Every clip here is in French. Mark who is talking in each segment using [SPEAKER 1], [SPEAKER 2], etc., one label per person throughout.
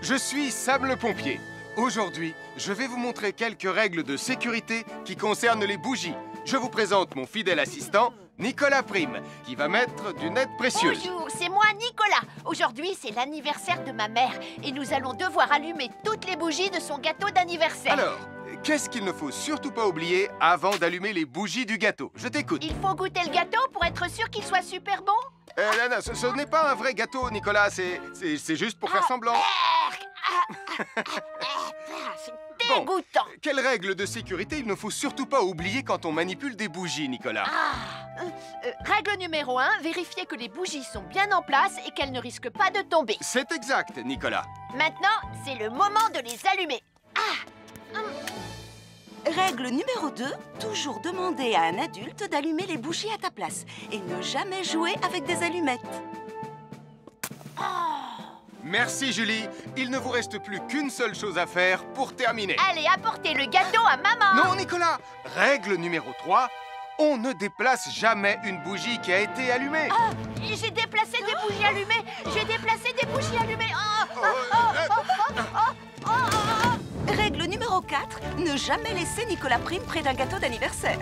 [SPEAKER 1] je suis Sam le pompier. Aujourd'hui, je vais vous montrer quelques règles de sécurité qui concernent les bougies. Je vous présente mon fidèle assistant, Nicolas Prime, qui va mettre d'une aide précieuse.
[SPEAKER 2] Bonjour, c'est moi Nicolas. Aujourd'hui, c'est l'anniversaire de ma mère et nous allons devoir allumer toutes les bougies de son gâteau d'anniversaire.
[SPEAKER 1] Alors, qu'est-ce qu'il ne faut surtout pas oublier avant d'allumer les bougies du gâteau? Je t'écoute.
[SPEAKER 2] Il faut goûter le gâteau pour être sûr qu'il soit super bon?
[SPEAKER 1] Non, ce n'est pas un vrai gâteau, Nicolas. C'est juste pour faire semblant.
[SPEAKER 2] C'est dégoûtant.
[SPEAKER 1] Quelles règles de sécurité il ne faut surtout pas oublier quand on manipule des bougies, Nicolas?
[SPEAKER 2] Règle numéro 1, vérifier que les bougies sont bien en place et qu'elles ne risquent pas de tomber.
[SPEAKER 1] C'est exact, Nicolas.
[SPEAKER 2] Maintenant, c'est le moment de les allumer.
[SPEAKER 3] Règle numéro 2, toujours demander à un adulte d'allumer les bougies à ta place et ne jamais jouer avec des allumettes.
[SPEAKER 1] Merci, Julie. Il ne vous reste plus qu'une seule chose à faire pour terminer.
[SPEAKER 2] Allez, apportez le gâteau à maman.
[SPEAKER 1] Non, Nicolas. Règle numéro 3, on ne déplace jamais une bougie qui a été allumée.
[SPEAKER 2] J'ai déplacé des bougies allumées. J'ai déplacé des bougies allumées.
[SPEAKER 3] Règle numéro 4, ne jamais laisser Nicolas Prime près d'un gâteau d'anniversaire.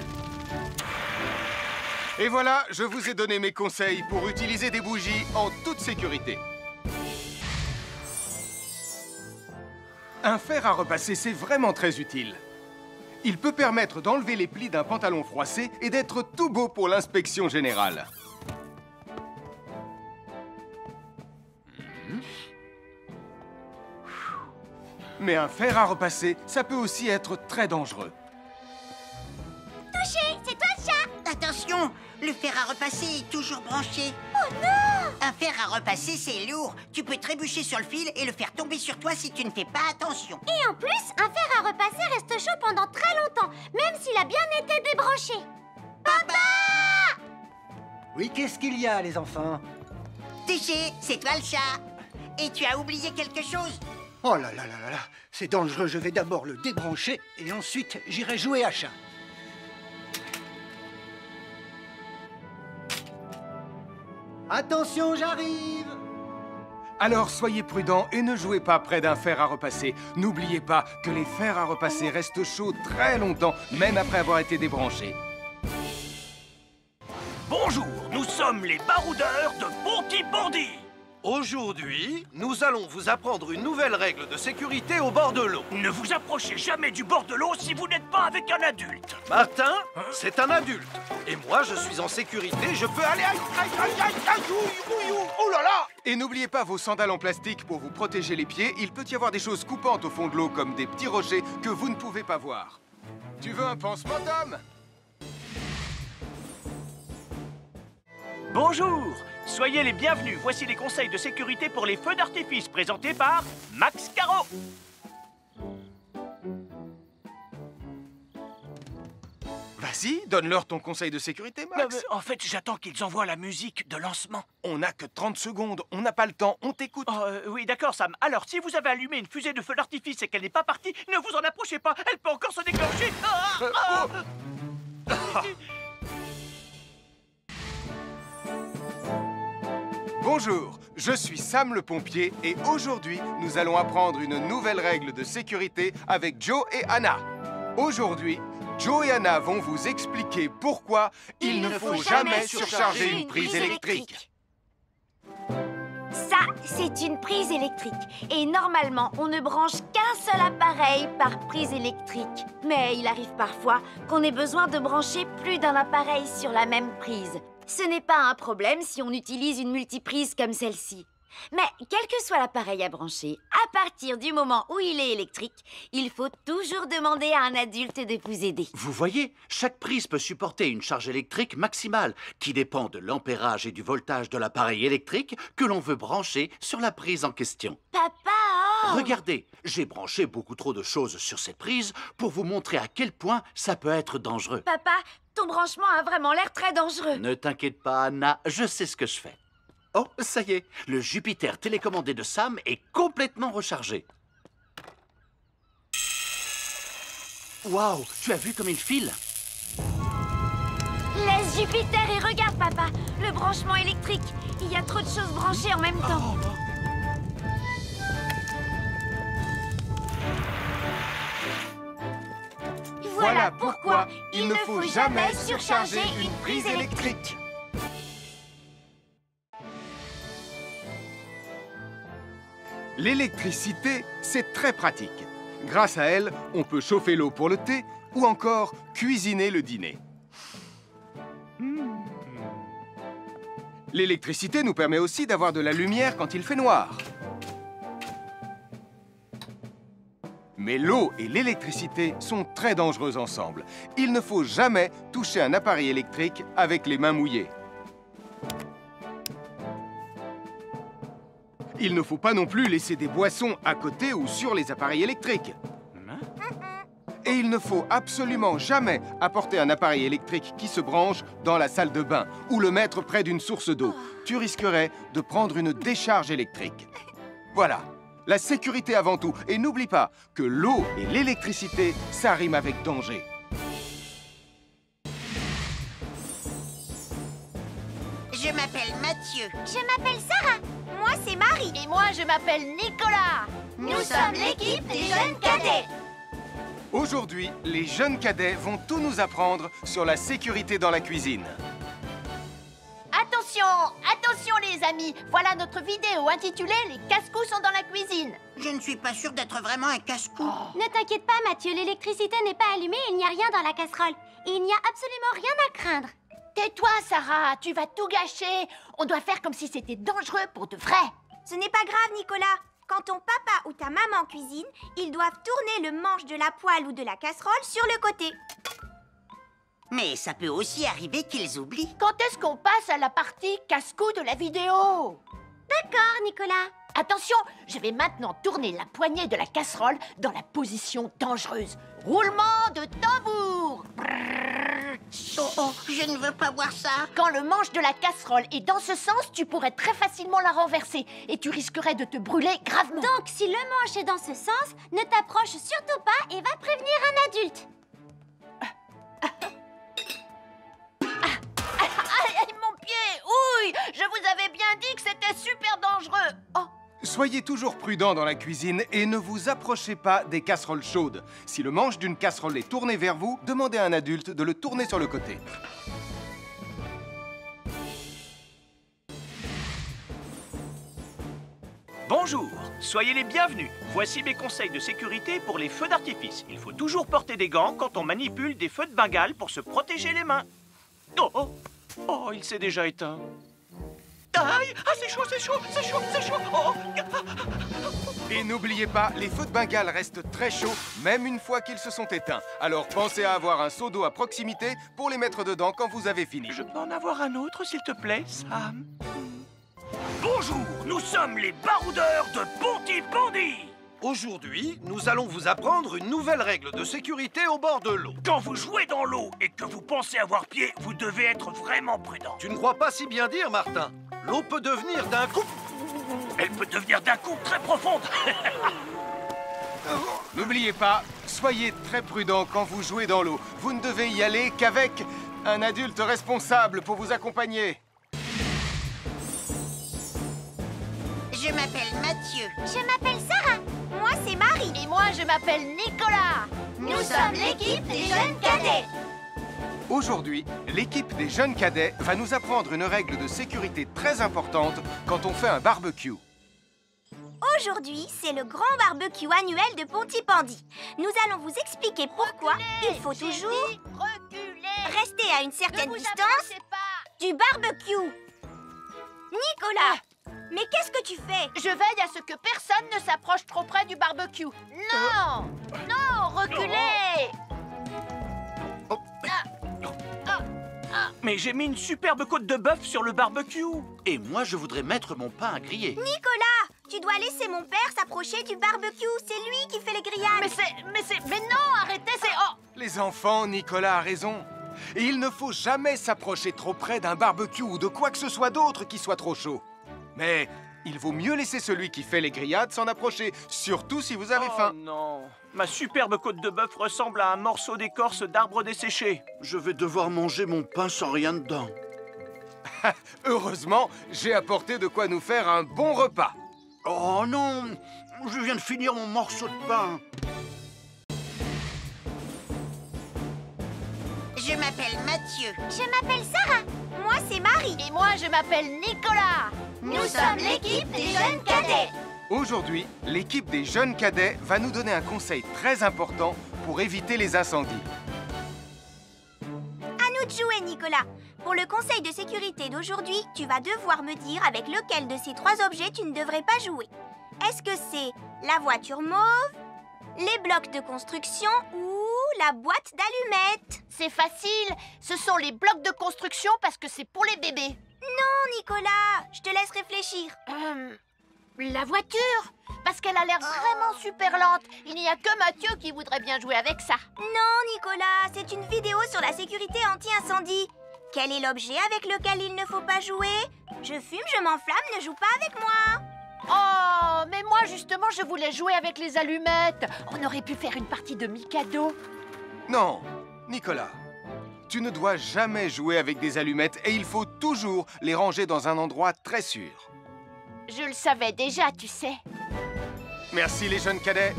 [SPEAKER 1] Et voilà, je vous ai donné mes conseils pour utiliser des bougies en toute sécurité. Un fer à repasser, c'est vraiment très utile. Il peut permettre d'enlever les plis d'un pantalon froissé et d'être tout beau pour l'inspection générale. Mais un fer à repasser, ça peut aussi être très dangereux.
[SPEAKER 4] Touché, c'est toi le chat! Attention, le fer à repasser est toujours branché.
[SPEAKER 2] Oh non!
[SPEAKER 4] Un fer à repasser, c'est lourd. Tu peux trébucher sur le fil et le faire tomber sur toi si tu ne fais pas attention.
[SPEAKER 5] Et en plus, un fer à repasser reste chaud pendant très longtemps, même s'il a bien été débranché.
[SPEAKER 4] Papa!
[SPEAKER 6] Oui, qu'est-ce qu'il y a, les enfants?
[SPEAKER 4] Touché, c'est toi le chat. Et tu as oublié quelque chose?
[SPEAKER 6] Oh là là là là là, c'est dangereux, je vais d'abord le débrancher et ensuite j'irai jouer à chat. Attention, j'arrive!
[SPEAKER 1] Alors soyez prudents et ne jouez pas près d'un fer à repasser. N'oubliez pas que les fers à repasser restent chauds très longtemps, même après avoir été débranchés.
[SPEAKER 7] Bonjour, nous sommes les baroudeurs de Pontybordy. Aujourd'hui, nous allons vous apprendre une nouvelle règle de sécurité au bord de l'eau. Ne vous approchez jamais du bord de l'eau si vous n'êtes pas avec un adulte. Martin, c'est un adulte. Et moi, je suis en sécurité, je peux aller... Aïe, aïe, aïe, aïe, aïe, ouïe, ouïe, oh là là!
[SPEAKER 1] Et n'oubliez pas vos sandales en plastique pour vous protéger les pieds. Il peut y avoir des choses coupantes au fond de l'eau, comme des petits rochers que vous ne pouvez pas voir. Tu veux un pansement, Tom?
[SPEAKER 7] Bonjour, soyez les bienvenus. Voici les conseils de sécurité pour les feux d'artifice présentés par Max Caro.
[SPEAKER 1] Vas-y, donne-leur ton conseil de sécurité, Max.
[SPEAKER 7] En fait, j'attends qu'ils envoient la musique de lancement.
[SPEAKER 1] On n'a que 30 secondes, on n'a pas le temps, on t'écoute.
[SPEAKER 7] Oui, d'accord, Sam. Alors, si vous avez allumé une fusée de feu d'artifice et qu'elle n'est pas partie, ne vous en approchez pas. Elle peut encore se déclencher.
[SPEAKER 1] Bonjour, je suis Sam le pompier et aujourd'hui, nous allons apprendre une nouvelle règle de sécurité avec Joe et Anna. Aujourd'hui, Joe et Anna vont vous expliquer pourquoi il ne faut jamais surcharger une prise électrique.
[SPEAKER 5] Ça, c'est une prise électrique. Et normalement, on ne branche qu'un seul appareil par prise électrique. Mais il arrive parfois qu'on ait besoin de brancher plus d'un appareil sur la même prise. Ce n'est pas un problème si on utilise une multiprise comme celle-ci. Mais quel que soit l'appareil à brancher, à partir du moment où il est électrique, il faut toujours demander à un adulte de vous aider.
[SPEAKER 8] Vous voyez, chaque prise peut supporter une charge électrique maximale qui dépend de l'ampérage et du voltage de l'appareil électrique que l'on veut brancher sur la prise en question.
[SPEAKER 5] Papa!
[SPEAKER 8] Regardez, j'ai branché beaucoup trop de choses sur cette prise pour vous montrer à quel point ça peut être dangereux.
[SPEAKER 5] Papa, ton branchement a vraiment l'air très dangereux.
[SPEAKER 8] Ne t'inquiète pas, Anna, je sais ce que je fais. Oh, ça y est, le Jupiter télécommandé de Sam est complètement rechargé. Waouh, tu as vu comme il file?
[SPEAKER 5] Laisse Jupiter et regarde, papa. Le branchement électrique. Il y a trop de choses branchées en même temps.
[SPEAKER 2] Voilà pourquoi il ne faut jamais surcharger une prise électrique.
[SPEAKER 1] L'électricité, c'est très pratique. Grâce à elle, on peut chauffer l'eau pour le thé ou encore cuisiner le dîner. L'électricité nous permet aussi d'avoir de la lumière quand il fait noir. Mais l'eau et l'électricité sont très dangereuses ensemble. Il ne faut jamais toucher un appareil électrique avec les mains mouillées. Il ne faut pas non plus laisser des boissons à côté ou sur les appareils électriques. Et il ne faut absolument jamais apporter un appareil électrique qui se branche dans la salle de bain ou le mettre près d'une source d'eau. Tu risquerais de prendre une décharge électrique. Voilà, la sécurité avant tout. Et n'oublie pas que l'eau et l'électricité, ça rime avec danger.
[SPEAKER 4] Je m'appelle Mathieu.
[SPEAKER 5] Je m'appelle Sarah. Moi, c'est Marie.
[SPEAKER 2] Et moi, je m'appelle Nicolas.
[SPEAKER 5] Nous sommes l'équipe des jeunes cadets.
[SPEAKER 1] Aujourd'hui, les jeunes cadets vont tout nous apprendre sur la sécurité dans la cuisine.
[SPEAKER 2] Attention, attention les amis. Voilà notre vidéo intitulée « Les casse-cou sont dans la cuisine ».
[SPEAKER 4] Je ne suis pas sûre d'être vraiment un casse-cou.
[SPEAKER 5] Ne t'inquiète pas, Mathieu, l'électricité n'est pas allumée et il n'y a rien dans la casserole. Et il n'y a absolument rien à craindre.
[SPEAKER 2] Tais-toi, Sarah, tu vas tout gâcher. On doit faire comme si c'était dangereux pour de vrai.
[SPEAKER 5] Ce n'est pas grave, Nicolas. Quand ton papa ou ta maman cuisine, ils doivent tourner le manche de la poêle ou de la casserole sur le côté.
[SPEAKER 4] Mais ça peut aussi arriver qu'ils oublient.
[SPEAKER 2] Quand est-ce qu'on passe à la partie casse-cou de la vidéo?
[SPEAKER 5] D'accord, Nicolas.
[SPEAKER 2] Attention, je vais maintenant tourner la poignée de la casserole dans la position dangereuse. Roulement de tambour.
[SPEAKER 4] Oh, je ne veux pas voir ça.
[SPEAKER 2] Quand le manche de la casserole est dans ce sens, tu pourrais très facilement la renverser et tu risquerais de te brûler gravement.
[SPEAKER 5] Donc, si le manche est dans ce sens, ne t'approche surtout pas et va prévenir un adulte.
[SPEAKER 2] Aïe, mon pied! Ouille! Je vous avais bien dit que c'était super dangereux. Oh!
[SPEAKER 1] Soyez toujours prudents dans la cuisine et ne vous approchez pas des casseroles chaudes. Si le manche d'une casserole est tourné vers vous, demandez à un adulte de le tourner sur le côté.
[SPEAKER 7] Bonjour, soyez les bienvenus. Voici mes conseils de sécurité pour les feux d'artifice. Il faut toujours porter des gants quand on manipule des feux de Bengale pour se protéger les mains. Oh, oh, oh, il s'est déjà éteint. Aïe, ah, c'est chaud, c'est chaud, c'est chaud, c'est chaud. Oh.
[SPEAKER 1] Et n'oubliez pas, les feux de Bengale restent très chauds, même une fois qu'ils se sont éteints. Alors pensez à avoir un seau d'eau à proximité pour les mettre dedans quand vous avez fini.
[SPEAKER 7] Je peux en avoir un autre, s'il te plaît, Sam? Bonjour, nous sommes les baroudeurs de Pontypandy. Aujourd'hui, nous allons vous apprendre une nouvelle règle de sécurité au bord de l'eau. Quand vous jouez dans l'eau et que vous pensez avoir pied, vous devez être vraiment prudent. Tu ne crois pas si bien dire, Martin? L'eau peut devenir d'un coup... Elle peut devenir d'un coup très profonde.
[SPEAKER 1] N'oubliez pas, soyez très prudents quand vous jouez dans l'eau. Vous ne devez y aller qu'avec un adulte responsable pour vous accompagner.
[SPEAKER 4] Je m'appelle Mathieu.
[SPEAKER 5] Je m'appelle Sarah. Moi, c'est Marie.
[SPEAKER 2] Et moi, je m'appelle Nicolas.
[SPEAKER 5] Nous sommes l'équipe des jeunes cadets.
[SPEAKER 1] Aujourd'hui, l'équipe des jeunes cadets va nous apprendre une règle de sécurité très importante quand on fait un barbecue.
[SPEAKER 5] Aujourd'hui, c'est le grand barbecue annuel de Pontypandy. Nous allons vous expliquer pourquoi il faut toujours
[SPEAKER 2] reculer.
[SPEAKER 5] rester à une certaine
[SPEAKER 2] Ne vous
[SPEAKER 5] distance
[SPEAKER 2] approchez pas.
[SPEAKER 5] du barbecue. Nicolas, mais qu'est-ce que tu fais?
[SPEAKER 2] Je veille à ce que personne ne s'approche trop près du barbecue. Non! Non, reculez!
[SPEAKER 7] Mais j'ai mis une superbe côte de bœuf sur le barbecue.
[SPEAKER 8] Et moi, je voudrais mettre mon pain à griller.
[SPEAKER 5] Nicolas, tu dois laisser mon père s'approcher du barbecue. C'est lui qui fait les grillades.
[SPEAKER 2] Mais non, arrêtez, c'est... Oh!
[SPEAKER 1] Les enfants, Nicolas a raison. Et il ne faut jamais s'approcher trop près d'un barbecue ou de quoi que ce soit d'autre qui soit trop chaud. Mais il vaut mieux laisser celui qui fait les grillades s'en approcher, surtout si vous avez faim.
[SPEAKER 7] Oh non, ma superbe côte de bœuf ressemble à un morceau d'écorce d'arbre desséché.
[SPEAKER 8] Je vais devoir manger mon pain sans rien dedans.
[SPEAKER 1] Heureusement, j'ai apporté de quoi nous faire un bon repas.
[SPEAKER 8] Oh non, je viens de finir mon morceau de pain.
[SPEAKER 4] m'appelle Mathieu.
[SPEAKER 5] Je m'appelle Sarah. Moi, c'est Marie.
[SPEAKER 2] Et moi, je m'appelle Nicolas.
[SPEAKER 5] Nous sommes l'équipe des jeunes cadets.
[SPEAKER 1] Aujourd'hui, l'équipe des jeunes cadets va nous donner un conseil très important pour éviter les incendies.
[SPEAKER 5] À nous de jouer, Nicolas. Pour le conseil de sécurité d'aujourd'hui, tu vas devoir me dire avec lequel de ces 3 objets tu ne devrais pas jouer. Est-ce que c'est la voiture mauve, les blocs de construction ou la boîte d'allumettes?
[SPEAKER 2] C'est facile. Ce sont les blocs de construction parce que c'est pour les bébés.
[SPEAKER 5] Non, Nicolas, je te laisse réfléchir.
[SPEAKER 2] La voiture, parce qu'elle a l'air vraiment super lente. Il n'y a que Mathieu qui voudrait bien jouer avec ça.
[SPEAKER 5] Non, Nicolas, c'est une vidéo sur la sécurité anti-incendie. Quel est l'objet avec lequel il ne faut pas jouer? Je fume, je m'enflamme, ne joue pas avec moi.
[SPEAKER 2] Oh, mais moi justement, je voulais jouer avec les allumettes. On aurait pu faire une partie de Mikado.
[SPEAKER 1] Non, Nicolas, tu ne dois jamais jouer avec des allumettes et il faut toujours les ranger dans un endroit très sûr.
[SPEAKER 2] Je le savais déjà, tu sais.
[SPEAKER 1] Merci les jeunes cadets.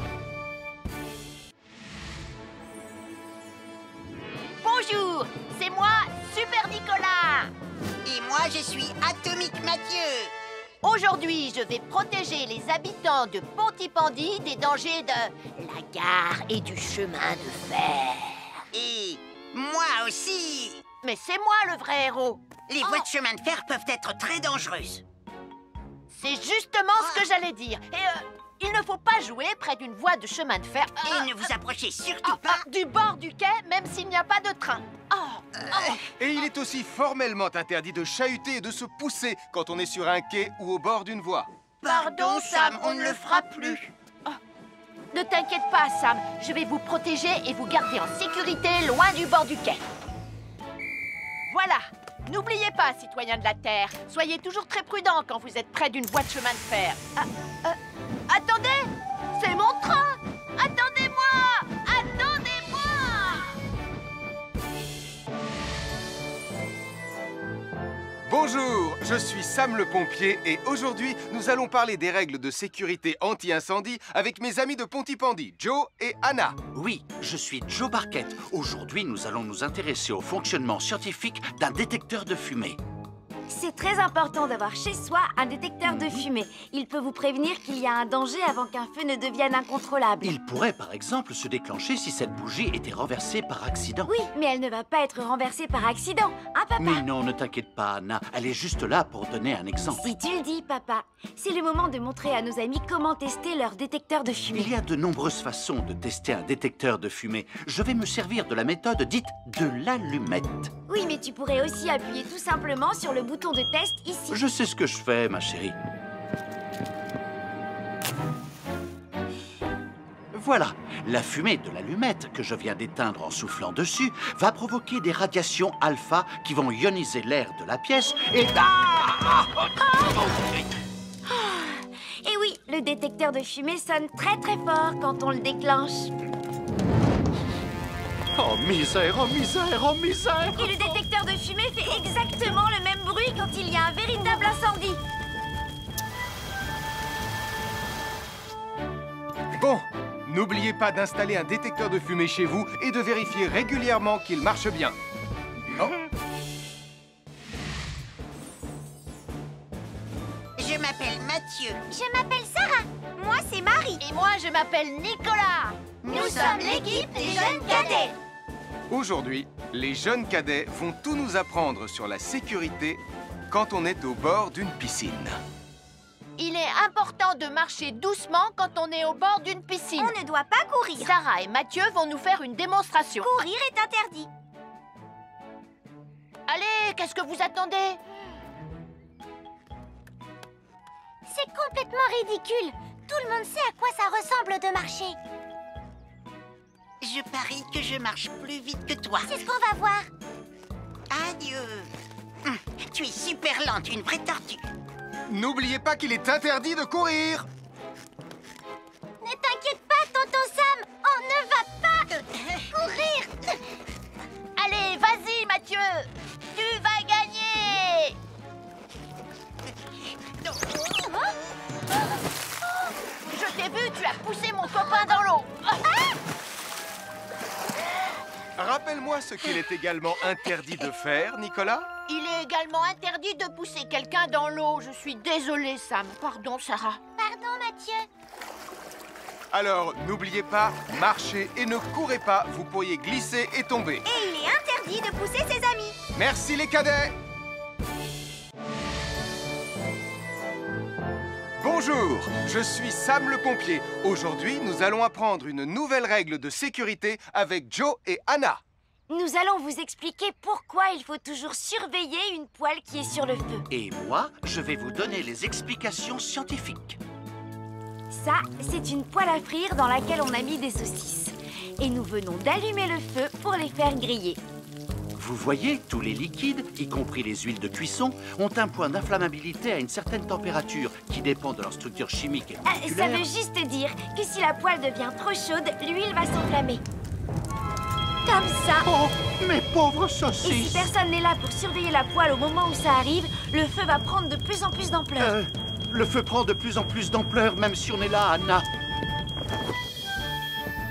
[SPEAKER 2] Bonjour, c'est moi, Super Nicolas.
[SPEAKER 4] Et moi, je suis Atomique Mathieu.
[SPEAKER 2] Aujourd'hui, je vais protéger les habitants de Pontypandy des dangers de la gare et du chemin de fer.
[SPEAKER 4] Et moi aussi.
[SPEAKER 2] Mais c'est moi le vrai héros.
[SPEAKER 4] Les voies de chemin de fer peuvent être très dangereuses.
[SPEAKER 2] C'est justement ce que j'allais dire. Et il ne faut pas jouer près d'une voie de chemin de fer.
[SPEAKER 4] Et ne vous approchez surtout pas.
[SPEAKER 2] Du bord du quai, même s'il n'y a pas de train.
[SPEAKER 1] Et il est aussi formellement interdit de chahuter et de se pousser quand on est sur un quai ou au bord d'une voie.
[SPEAKER 4] Pardon, Sam, on ne le fera plus.
[SPEAKER 2] Ne t'inquiète pas, Sam. Je vais vous protéger et vous garder en sécurité loin du bord du quai. Voilà. N'oubliez pas, citoyens de la Terre, soyez toujours très prudents quand vous êtes près d'une voie de chemin de fer. Attendez! C'est mon train! Attendez-moi! Attendez-moi!
[SPEAKER 1] Bonjour, je suis Sam le pompier et aujourd'hui, nous allons parler des règles de sécurité anti-incendie avec mes amis de Pontypandy, Joe et Anna.
[SPEAKER 8] Oui, je suis Joe Barquette. Aujourd'hui, nous allons nous intéresser au fonctionnement scientifique d'un détecteur de fumée.
[SPEAKER 5] C'est très important d'avoir chez soi un détecteur de fumée. Il peut vous prévenir qu'il y a un danger avant qu'un feu ne devienne incontrôlable.
[SPEAKER 8] Il pourrait, par exemple, se déclencher si cette bougie était renversée par accident.
[SPEAKER 5] Oui, mais elle ne va pas être renversée par accident, hein, papa?
[SPEAKER 8] Mais non, ne t'inquiète pas, Anna. Elle est juste là pour donner un exemple.
[SPEAKER 5] Si tu le dis, papa. C'est le moment de montrer à nos amis comment tester leur détecteur de fumée.
[SPEAKER 8] Il y a de nombreuses façons de tester un détecteur de fumée. Je vais me servir de la méthode dite de l'allumette.
[SPEAKER 5] Oui, mais tu pourrais aussi appuyer tout simplement sur le bouton de test ici.
[SPEAKER 8] Je sais ce que je fais, ma chérie. Voilà, la fumée de l'allumette que je viens d'éteindre en soufflant dessus va provoquer des radiations alpha qui vont ioniser l'air de la pièce et...
[SPEAKER 5] Et oui, le détecteur de fumée sonne très très fort quand on le déclenche.
[SPEAKER 8] Oh misère, oh misère, oh misère!
[SPEAKER 5] Et le détecteur de fumée fait exactement le même bruit quand il y a un véritable incendie.
[SPEAKER 1] Bon, n'oubliez pas d'installer un détecteur de fumée chez vous et de vérifier régulièrement qu'il marche bien. Oh.
[SPEAKER 4] Je m'appelle Mathieu.
[SPEAKER 5] Je m'appelle Sarah. Moi, c'est Marie.
[SPEAKER 2] Et moi, je m'appelle Nicolas.
[SPEAKER 5] Nous sommes l'équipe des jeunes cadets.
[SPEAKER 1] Aujourd'hui, les jeunes cadets vont tout nous apprendre sur la sécurité quand on est au bord d'une piscine.
[SPEAKER 2] Il est important de marcher doucement quand on est au bord d'une piscine.
[SPEAKER 5] On ne doit pas courir.
[SPEAKER 2] Sarah et Mathieu vont nous faire une démonstration.
[SPEAKER 5] Courir est interdit.
[SPEAKER 2] Allez, qu'est-ce que vous attendez?
[SPEAKER 5] C'est complètement ridicule. Tout le monde sait à quoi ça ressemble de marcher.
[SPEAKER 4] Je parie que je marche plus vite que toi.
[SPEAKER 5] C'est ce qu'on va voir.
[SPEAKER 4] Adieu. Tu es super lente, une vraie tortue.
[SPEAKER 1] N'oubliez pas qu'il est interdit de courir.
[SPEAKER 5] Ne t'inquiète pas, tonton Sam. On ne va pas courir.
[SPEAKER 2] Allez, vas-y, Mathieu. Tu vas gagner. Je t'ai vu, tu as poussé mon copain dans l'eau.
[SPEAKER 1] Rappelle-moi ce qu'il est également interdit de faire, Nicolas.
[SPEAKER 2] Il est également interdit de pousser quelqu'un dans l'eau. Je suis désolée, Sam. Pardon, Sarah.
[SPEAKER 5] Pardon, Mathieu.
[SPEAKER 1] Alors, n'oubliez pas, marchez et ne courez pas, vous pourriez glisser et tomber.
[SPEAKER 5] Et il est interdit de pousser ses amis.
[SPEAKER 1] Merci les cadets. Bonjour, je suis Sam le pompier. Aujourd'hui, nous allons apprendre une nouvelle règle de sécurité avec Joe et Anna.
[SPEAKER 5] Nous allons vous expliquer pourquoi il faut toujours surveiller une poêle qui est sur le feu.
[SPEAKER 8] Et moi, je vais vous donner les explications scientifiques.
[SPEAKER 5] Ça, c'est une poêle à frire dans laquelle on a mis des saucisses. Et nous venons d'allumer le feu pour les faire griller.
[SPEAKER 8] Vous voyez, tous les liquides, y compris les huiles de cuisson, ont un point d'inflammabilité à une certaine température qui dépend de leur structure chimique et
[SPEAKER 5] Ça
[SPEAKER 8] moléculaire.
[SPEAKER 5] veut juste dire que si la poêle devient trop chaude, l'huile va s'enflammer. Comme ça.
[SPEAKER 8] Oh, mes pauvres
[SPEAKER 5] Et si
[SPEAKER 8] saucisses!
[SPEAKER 5] personne n'est là pour surveiller la poêle au moment où ça arrive, le feu va prendre de plus en plus d'ampleur.
[SPEAKER 8] Le feu prend de plus en plus d'ampleur, même si on est là, Anna.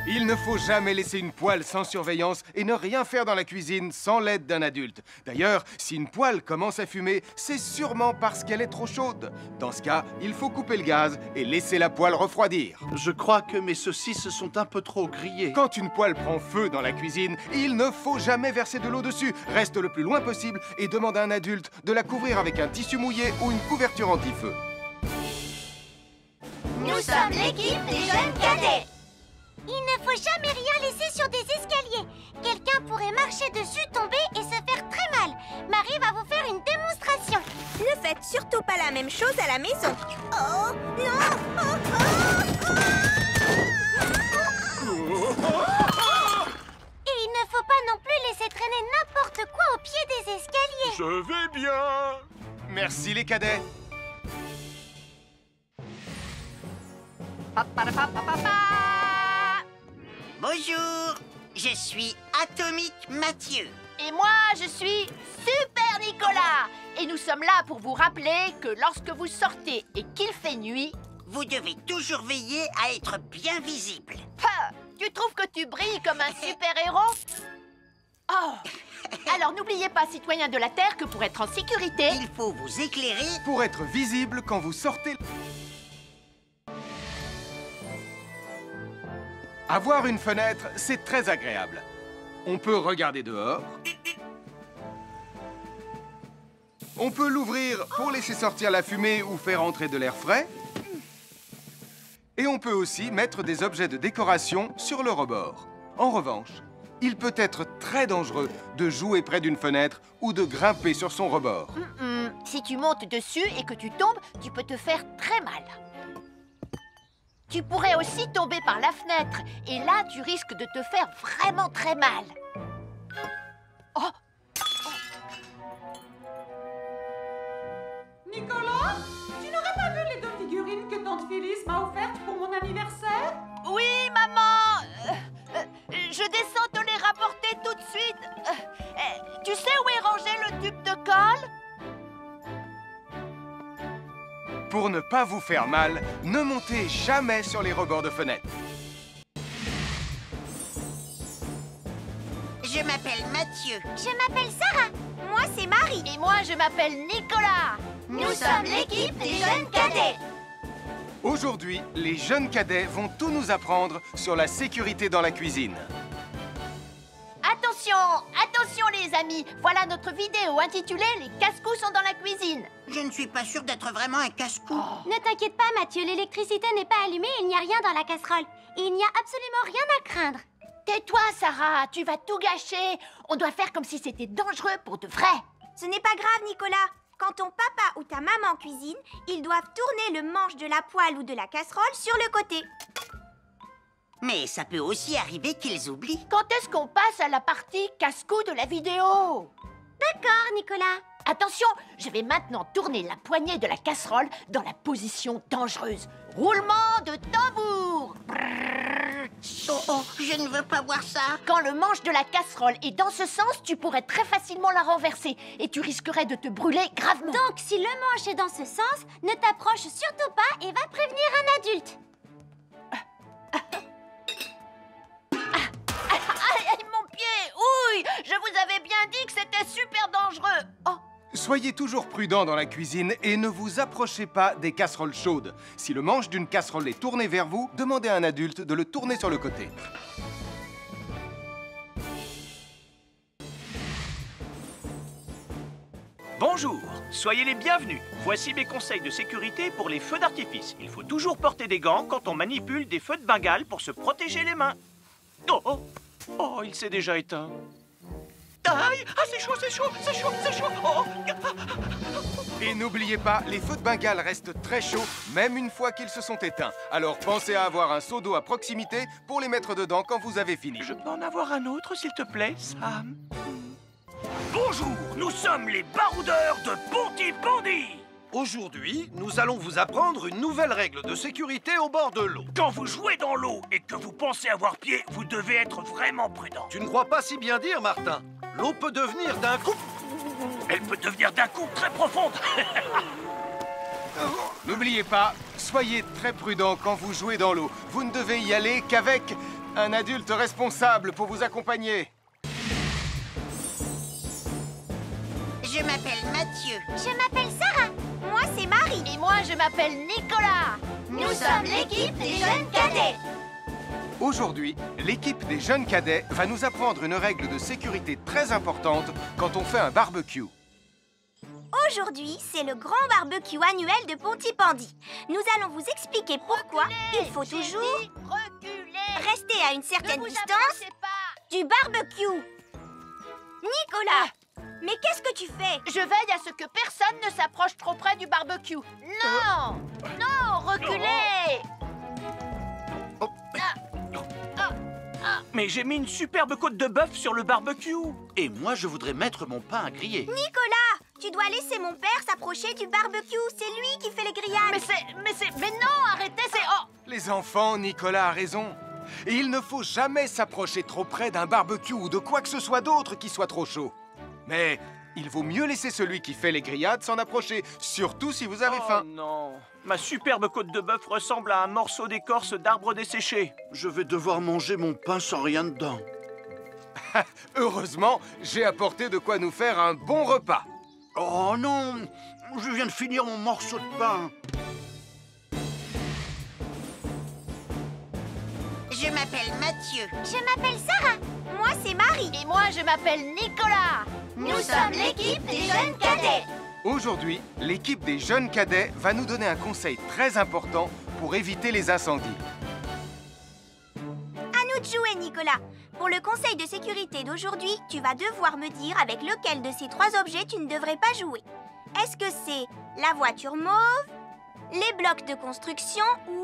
[SPEAKER 1] Il ne faut jamais laisser une poêle sans surveillance et ne rien faire dans la cuisine sans l'aide d'un adulte. D'ailleurs, si une poêle commence à fumer, c'est sûrement parce qu'elle est trop chaude. Dans ce cas, il faut couper le gaz et laisser la poêle refroidir.
[SPEAKER 8] Je crois que mes saucisses sont un peu trop grillées.
[SPEAKER 1] Quand une poêle prend feu dans la cuisine, il ne faut jamais verser de l'eau dessus. Reste le plus loin possible et demande à un adulte de la couvrir avec un tissu mouillé ou une couverture anti-feu.
[SPEAKER 5] Nous sommes l'équipe des jeunes cadets. Il ne faut jamais rien laisser sur des escaliers. Quelqu'un pourrait marcher dessus, tomber et se faire très mal. Marie va vous faire une démonstration.
[SPEAKER 9] Ne faites surtout pas la même chose à la maison. Oh, non!
[SPEAKER 5] Et il ne faut pas non plus laisser traîner n'importe quoi au pied des escaliers.
[SPEAKER 1] Je vais bien. Merci les cadets.
[SPEAKER 4] Bonjour, je suis Atomique Mathieu.
[SPEAKER 2] Et moi, je suis Super Nicolas. Et nous sommes là pour vous rappeler que lorsque vous sortez et qu'il fait nuit...
[SPEAKER 4] Vous devez toujours veiller à être bien visible.
[SPEAKER 2] Ah, tu trouves que tu brilles comme un super-héros? Oh. Alors n'oubliez pas, citoyens de la Terre, que pour être en sécurité...
[SPEAKER 4] Il faut vous éclairer.
[SPEAKER 1] Pour être visible quand vous sortez... Avoir une fenêtre, c'est très agréable. On peut regarder dehors. On peut l'ouvrir pour laisser sortir la fumée ou faire entrer de l'air frais. Et on peut aussi mettre des objets de décoration sur le rebord. En revanche, il peut être très dangereux de jouer près d'une fenêtre ou de grimper sur son rebord.
[SPEAKER 2] Si tu montes dessus et que tu tombes, tu peux te faire très mal. Tu pourrais aussi tomber par la fenêtre. Et là, tu risques de te faire vraiment très mal. Oh!
[SPEAKER 10] Nicolas, tu n'aurais pas vu les 2 figurines que tante Phyllis m'a offertes pour mon anniversaire?
[SPEAKER 2] Oui, maman! Je descends te les rapporter tout de suite. Tu sais où est rangé le tube de colle?
[SPEAKER 1] Pour ne pas vous faire mal, ne montez jamais sur les rebords de fenêtres.
[SPEAKER 4] Je m'appelle Mathieu.
[SPEAKER 5] Je m'appelle Sarah. Moi, c'est Marie.
[SPEAKER 2] Et moi, je m'appelle Nicolas.
[SPEAKER 5] Nous sommes l'équipe des jeunes cadets.
[SPEAKER 1] Aujourd'hui, les jeunes cadets vont tout nous apprendre sur la sécurité dans la cuisine.
[SPEAKER 2] Attention, attention les amis. Voilà notre vidéo intitulée « Les casse-cous sont dans la cuisine ».
[SPEAKER 4] Je ne suis pas sûre d'être vraiment un casse-cou.
[SPEAKER 5] Ne t'inquiète pas, Mathieu, l'électricité n'est pas allumée et il n'y a rien dans la casserole. Et il n'y a absolument rien à craindre.
[SPEAKER 2] Tais-toi, Sarah, tu vas tout gâcher. On doit faire comme si c'était dangereux pour de vrai.
[SPEAKER 9] Ce n'est pas grave, Nicolas. Quand ton papa ou ta maman cuisine, ils doivent tourner le manche de la poêle ou de la casserole sur le côté.
[SPEAKER 4] Mais ça peut aussi arriver qu'ils oublient.
[SPEAKER 2] Quand est-ce qu'on passe à la partie casse-cou de la vidéo?
[SPEAKER 5] D'accord, Nicolas.
[SPEAKER 2] Attention, je vais maintenant tourner la poignée de la casserole dans la position dangereuse. Roulement de tambour.
[SPEAKER 4] Oh, je ne veux pas voir ça.
[SPEAKER 2] Quand le manche de la casserole est dans ce sens, tu pourrais très facilement la renverser et tu risquerais de te brûler gravement.
[SPEAKER 5] Donc, si le manche est dans ce sens, ne t'approche surtout pas et va prévenir un adulte.
[SPEAKER 2] Aïe, aïe, mon pied!
[SPEAKER 1] Soyez toujours prudent dans la cuisine et ne vous approchez pas des casseroles chaudes. Si le manche d'une casserole est tourné vers vous, demandez à un adulte de le tourner sur le côté.
[SPEAKER 11] Bonjour, soyez les bienvenus. Voici mes conseils de sécurité pour les feux d'artifice. Il faut toujours porter des gants quand on manipule des feux de Bengale pour se protéger les mains. Oh, oh, oh, il s'est déjà éteint. Aïe, ah, c'est chaud, c'est chaud, c'est chaud, c'est chaud. Oh.
[SPEAKER 1] Et n'oubliez pas, les feux de Bengale restent très chauds, même une fois qu'ils se sont éteints. Alors pensez à avoir un seau d'eau à proximité pour les mettre dedans quand vous avez fini.
[SPEAKER 11] Je peux en avoir un autre, s'il te plaît, Sam? Bonjour, nous sommes les baroudeurs de Pontypandy.
[SPEAKER 7] Aujourd'hui, nous allons vous apprendre une nouvelle règle de sécurité au bord de l'eau.
[SPEAKER 11] Quand vous jouez dans l'eau et que vous pensez avoir pied, vous devez être vraiment prudent.
[SPEAKER 7] Tu ne crois pas si bien dire, Martin? L'eau peut devenir d'un coup...
[SPEAKER 11] Elle peut devenir d'un coup très profonde.
[SPEAKER 1] N'oubliez pas, soyez très prudent quand vous jouez dans l'eau. Vous ne devez y aller qu'avec un adulte responsable pour vous accompagner.
[SPEAKER 4] Je m'appelle Mathieu.
[SPEAKER 9] Je m'appelle Sarah. Moi, c'est Marie.
[SPEAKER 2] Et moi, je m'appelle Nicolas.
[SPEAKER 9] Nous sommes l'équipe des jeunes cadets.
[SPEAKER 1] Aujourd'hui, l'équipe des jeunes cadets va nous apprendre une règle de sécurité très importante quand on fait un barbecue.
[SPEAKER 9] Aujourd'hui, c'est le grand barbecue annuel de Pontypandy. Nous allons vous expliquer pourquoi il faut toujours rester à une certaine distance du barbecue. Nicolas, mais qu'est-ce que tu fais?
[SPEAKER 2] Je veille à ce que personne ne s'approche trop près du barbecue. Non! Non, reculez!
[SPEAKER 11] Mais j'ai mis une superbe côte de bœuf sur le barbecue.
[SPEAKER 8] Et moi, je voudrais mettre mon pain à griller.
[SPEAKER 9] Nicolas, tu dois laisser mon père s'approcher du barbecue. C'est lui qui fait les grillades.
[SPEAKER 2] Mais non, arrêtez, c'est... Oh!
[SPEAKER 1] Les enfants, Nicolas a raison. Et il ne faut jamais s'approcher trop près d'un barbecue ou de quoi que ce soit d'autre qui soit trop chaud. Mais il vaut mieux laisser celui qui fait les grillades s'en approcher, surtout si vous avez faim.
[SPEAKER 11] Oh non, ma superbe côte de bœuf ressemble à un morceau d'écorce d'arbre desséché.
[SPEAKER 8] Je vais devoir manger mon pain sans rien dedans.
[SPEAKER 1] Heureusement, j'ai apporté de quoi nous faire un bon repas.
[SPEAKER 8] Oh non, je viens de finir mon morceau de pain.
[SPEAKER 4] Je m'appelle Mathieu.
[SPEAKER 9] Je m'appelle Sarah. Moi, c'est Marie.
[SPEAKER 2] Et moi, je m'appelle Nicolas.
[SPEAKER 9] Nous sommes l'équipe des jeunes cadets.
[SPEAKER 1] Aujourd'hui, l'équipe des jeunes cadets va nous donner un conseil très important pour éviter les incendies.
[SPEAKER 9] À nous de jouer, Nicolas. Pour le conseil de sécurité d'aujourd'hui, tu vas devoir me dire avec lequel de ces 3 objets tu ne devrais pas jouer. Est-ce que c'est la voiture mauve, les blocs de construction ou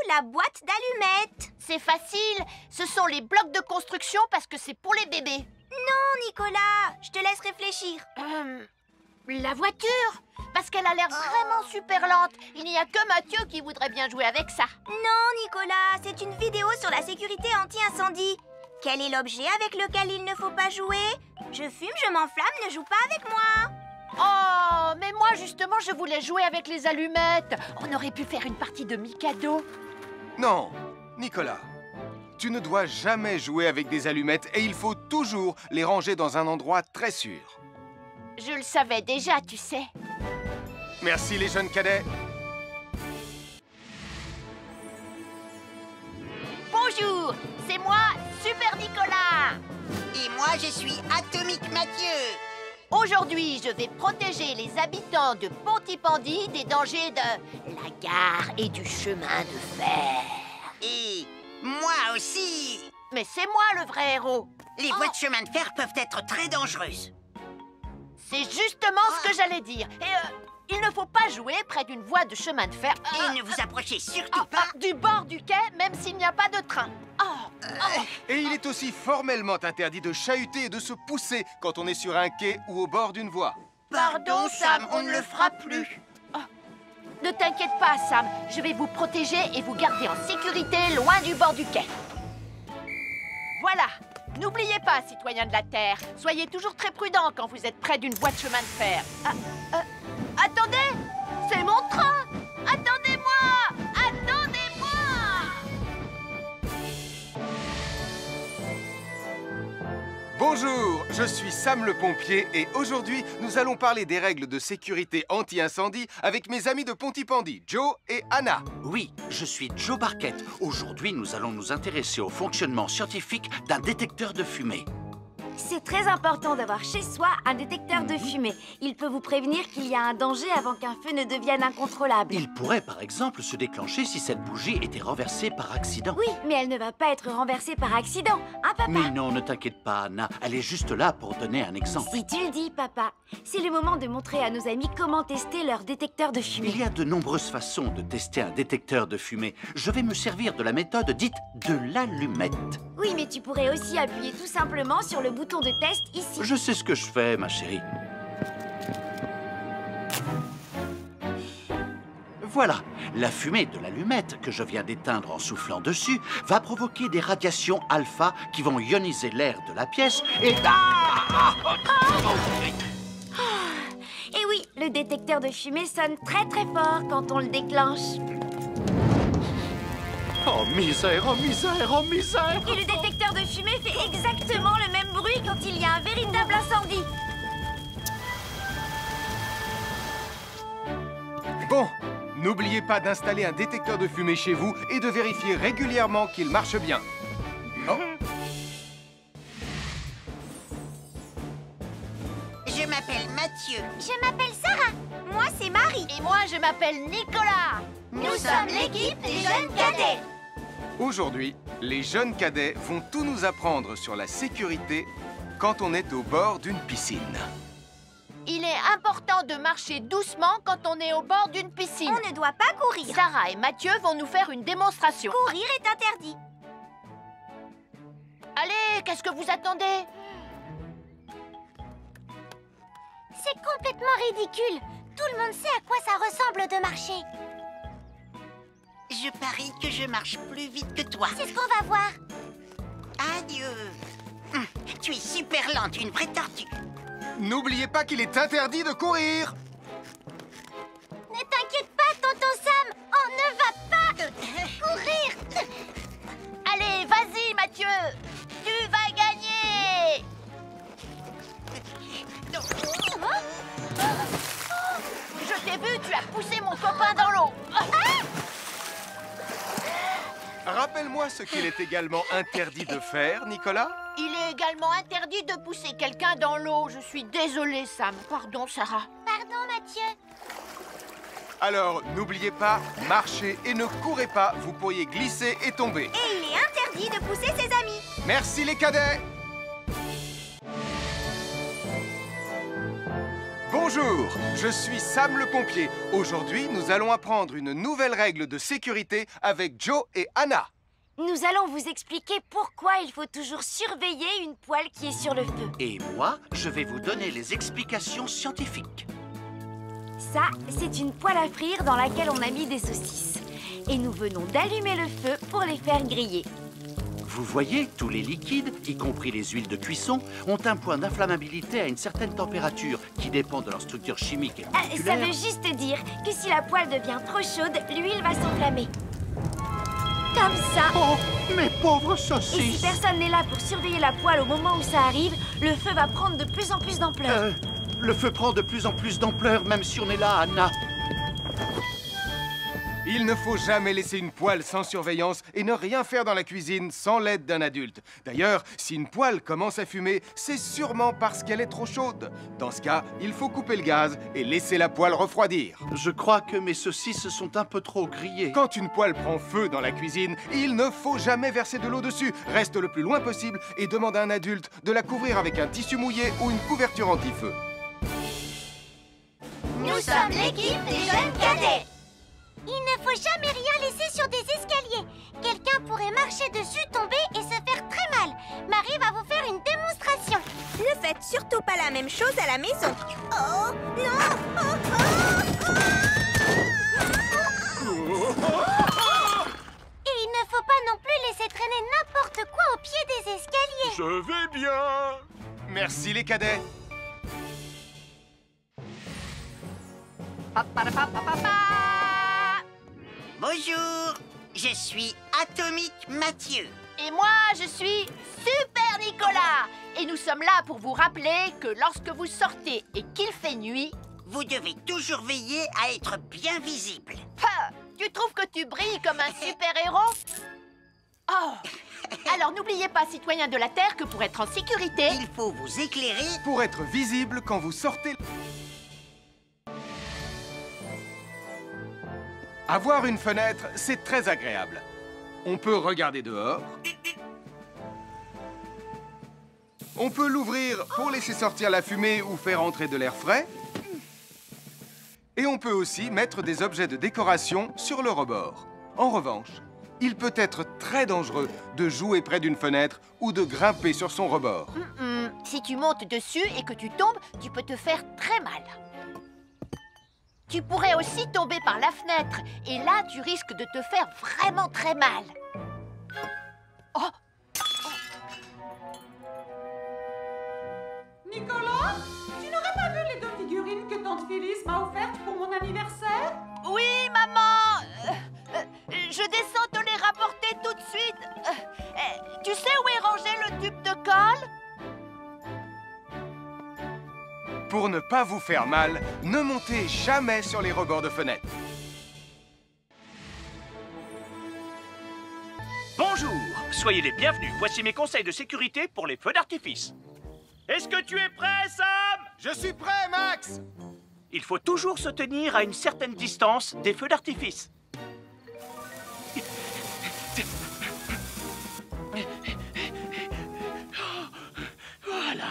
[SPEAKER 9] la boîte d'allumettes?
[SPEAKER 2] C'est facile. Ce sont les blocs de construction parce que c'est pour les bébés.
[SPEAKER 9] Non, Nicolas. Je te laisse réfléchir.
[SPEAKER 2] La voiture? Parce qu'elle a l'air vraiment super lente. Il n'y a que Mathieu qui voudrait bien jouer avec ça.
[SPEAKER 9] Non, Nicolas. C'est une vidéo sur la sécurité anti-incendie. Quel est l'objet avec lequel il ne faut pas jouer? Je fume, je m'enflamme, ne joue pas avec moi.
[SPEAKER 2] Oh, mais moi, justement, je voulais jouer avec les allumettes. On aurait pu faire une partie de Mikado.
[SPEAKER 1] Non, Nicolas, tu ne dois jamais jouer avec des allumettes et il faut toujours les ranger dans un endroit très sûr.
[SPEAKER 2] Je le savais déjà, tu sais.
[SPEAKER 1] Merci les jeunes cadets.
[SPEAKER 2] Bonjour, c'est moi, Super Nicolas.
[SPEAKER 4] Et moi, je suis Atomique Mathieu.
[SPEAKER 2] Aujourd'hui, je vais protéger les habitants de Pontypandy des dangers de la gare et du chemin de fer.
[SPEAKER 4] Et moi aussi.
[SPEAKER 2] Mais c'est moi le vrai héros.
[SPEAKER 4] Les voies de chemin de fer peuvent être très dangereuses.
[SPEAKER 2] C'est justement ce que j'allais dire. Et il ne faut pas jouer près d'une voie de chemin de fer.
[SPEAKER 4] Et ne vous approchez surtout pas
[SPEAKER 2] du bord du quai, même s'il n'y a pas de train.
[SPEAKER 1] Et il est aussi formellement interdit de chahuter et de se pousser quand on est sur un quai ou au bord d'une voie.
[SPEAKER 2] Pardon, Sam, on ne le fera plus. Ne t'inquiète pas, Sam. Je vais vous protéger et vous garder en sécurité loin du bord du quai. Voilà. N'oubliez pas, citoyens de la Terre, soyez toujours très prudents quand vous êtes près d'une voie de chemin de fer. Attendez! C'est mon train! Attendez-moi! Attendez-moi!
[SPEAKER 1] Bonjour, je suis Sam le pompier et aujourd'hui, nous allons parler des règles de sécurité anti-incendie avec mes amis de Pontypandy, Joe et Anna.
[SPEAKER 8] Oui, je suis Joe Barquette. Aujourd'hui, nous allons nous intéresser au fonctionnement scientifique d'un détecteur de fumée.
[SPEAKER 5] C'est très important d'avoir chez soi un détecteur de fumée. Il peut vous prévenir qu'il y a un danger avant qu'un feu ne devienne incontrôlable.
[SPEAKER 8] Il pourrait, par exemple, se déclencher si cette bougie était renversée par accident.
[SPEAKER 5] Oui, mais elle ne va pas être renversée par accident, hein, papa?
[SPEAKER 8] Mais non, ne t'inquiète pas, Anna. Elle est juste là pour donner un exemple.
[SPEAKER 5] Si tu le dis, papa. C'est le moment de montrer à nos amis comment tester leur détecteur de fumée.
[SPEAKER 8] Il y a de nombreuses façons de tester un détecteur de fumée. Je vais me servir de la méthode dite de l'allumette.
[SPEAKER 5] Oui, mais tu pourrais aussi appuyer tout simplement sur le bouton de test ici.
[SPEAKER 8] Je sais ce que je fais, ma chérie. Voilà, la fumée de l'allumette que je viens d'éteindre en soufflant dessus va provoquer des radiations alpha qui vont ioniser l'air de la pièce et...
[SPEAKER 5] Et oui, le détecteur de fumée sonne très très fort quand on le déclenche.
[SPEAKER 8] Oh misère, oh misère, oh misère!
[SPEAKER 5] Et le détecteur de fumée fait exactement le même bruit quand il y a un véritable incendie.
[SPEAKER 1] Bon, n'oubliez pas d'installer un détecteur de fumée chez vous et de vérifier régulièrement qu'il marche bien. Oh.
[SPEAKER 4] Je m'appelle Mathieu.
[SPEAKER 9] Je m'appelle Sarah. Moi, c'est Marie.
[SPEAKER 2] Et moi, je m'appelle Nicolas.
[SPEAKER 9] Nous sommes l'équipe des jeunes cadets.
[SPEAKER 1] Aujourd'hui, les jeunes cadets vont tout nous apprendre sur la sécurité quand on est au bord d'une piscine.
[SPEAKER 2] Il est important de marcher doucement quand on est au bord d'une piscine.
[SPEAKER 9] On ne doit pas courir.
[SPEAKER 2] Sarah et Mathieu vont nous faire une démonstration.
[SPEAKER 9] Courir est interdit.
[SPEAKER 2] Allez, qu'est-ce que vous attendez?
[SPEAKER 9] C'est complètement ridicule. Tout le monde sait à quoi ça ressemble de marcher.
[SPEAKER 4] Je parie que je marche plus vite que toi.
[SPEAKER 9] C'est ce qu'on va voir.
[SPEAKER 4] Adieu. Tu es super lente, une vraie tortue.
[SPEAKER 1] N'oubliez pas qu'il est interdit de courir.
[SPEAKER 9] Ne t'inquiète pas, tonton Sam. On ne va pas courir.
[SPEAKER 2] Allez, vas-y, Mathieu. Tu vas gagner. Je t'ai vu, tu as poussé mon copain dans l'eau.
[SPEAKER 1] Rappelle-moi ce qu'il est également interdit de faire, Nicolas.
[SPEAKER 2] Il est également interdit de pousser quelqu'un dans l'eau. Je suis désolée, Sam. Pardon, Sarah.
[SPEAKER 9] Pardon, Mathieu.
[SPEAKER 1] Alors, n'oubliez pas, marchez et ne courez pas, vous pourriez glisser et tomber.
[SPEAKER 9] Et il est interdit de pousser ses amis.
[SPEAKER 1] Merci les cadets. Bonjour, je suis Sam le pompier. Aujourd'hui, nous allons apprendre une nouvelle règle de sécurité avec Joe et Anna.
[SPEAKER 5] Nous allons vous expliquer pourquoi il faut toujours surveiller une poêle qui est sur le feu.
[SPEAKER 8] Et moi, je vais vous donner les explications scientifiques.
[SPEAKER 5] Ça, c'est une poêle à frire dans laquelle on a mis des saucisses. Et nous venons d'allumer le feu pour les faire griller.
[SPEAKER 8] Vous voyez, tous les liquides, y compris les huiles de cuisson, ont un point d'inflammabilité à une certaine température qui dépend de leur structure chimique et
[SPEAKER 5] Ça
[SPEAKER 8] moléculaire.
[SPEAKER 5] veut juste dire que si la poêle devient trop chaude, l'huile va s'enflammer. Comme ça.
[SPEAKER 8] Oh, mes pauvres
[SPEAKER 5] Et si
[SPEAKER 8] saucisses!
[SPEAKER 5] personne n'est là pour surveiller la poêle au moment où ça arrive, le feu va prendre de plus en plus d'ampleur.
[SPEAKER 8] Le feu prend de plus en plus d'ampleur, même si on est là, Anna.
[SPEAKER 1] Il ne faut jamais laisser une poêle sans surveillance et ne rien faire dans la cuisine sans l'aide d'un adulte. D'ailleurs, si une poêle commence à fumer, c'est sûrement parce qu'elle est trop chaude. Dans ce cas, il faut couper le gaz et laisser la poêle refroidir.
[SPEAKER 8] Je crois que mes saucisses sont un peu trop grillées.
[SPEAKER 1] Quand une poêle prend feu dans la cuisine, il ne faut jamais verser de l'eau dessus. Reste le plus loin possible et demande à un adulte de la couvrir avec un tissu mouillé ou une couverture anti-feu.
[SPEAKER 9] Nous sommes l'équipe des jeunes cadets. Il ne faut jamais rien laisser sur des escaliers. Quelqu'un pourrait marcher dessus, tomber et se faire très mal. Marie va vous faire une démonstration. Ne faites surtout pas la même chose à la maison. Oh, non! Et il ne faut pas non plus laisser traîner n'importe quoi au pied des escaliers.
[SPEAKER 1] Je vais bien. Merci les cadets.
[SPEAKER 4] Bonjour, je suis Atomique Mathieu.
[SPEAKER 2] Et moi, je suis Super Nicolas. Et nous sommes là pour vous rappeler que lorsque vous sortez et qu'il fait nuit...
[SPEAKER 4] Vous devez toujours veiller à être bien visible.
[SPEAKER 2] Ah, tu trouves que tu brilles comme un super-héros? Oh. Alors n'oubliez pas, citoyens de la Terre, que pour être en sécurité...
[SPEAKER 4] Il faut vous éclairer...
[SPEAKER 1] Pour être visible quand vous sortez... Avoir une fenêtre, c'est très agréable. On peut regarder dehors. On peut l'ouvrir pour laisser sortir la fumée ou faire entrer de l'air frais. Et on peut aussi mettre des objets de décoration sur le rebord. En revanche, il peut être très dangereux de jouer près d'une fenêtre ou de grimper sur son rebord.
[SPEAKER 2] Si tu montes dessus et que tu tombes, tu peux te faire très mal. Tu pourrais aussi tomber par la fenêtre. Et là, tu risques de te faire vraiment très mal. Oh!
[SPEAKER 10] Nicolas, tu n'aurais pas vu les 2 figurines que tante Phyllis m'a offertes pour mon anniversaire?
[SPEAKER 2] Oui, maman! Je descends te les rapporter tout de suite. Tu sais où est rangé le tube de colle?
[SPEAKER 1] Pour ne pas vous faire mal, ne montez jamais sur les rebords de fenêtres.
[SPEAKER 11] Bonjour, soyez les bienvenus. Voici mes conseils de sécurité pour les feux d'artifice. Est-ce que tu es prêt, Sam?
[SPEAKER 1] Je suis prêt, Max!
[SPEAKER 11] Il faut toujours se tenir à une certaine distance des feux d'artifice. Voilà.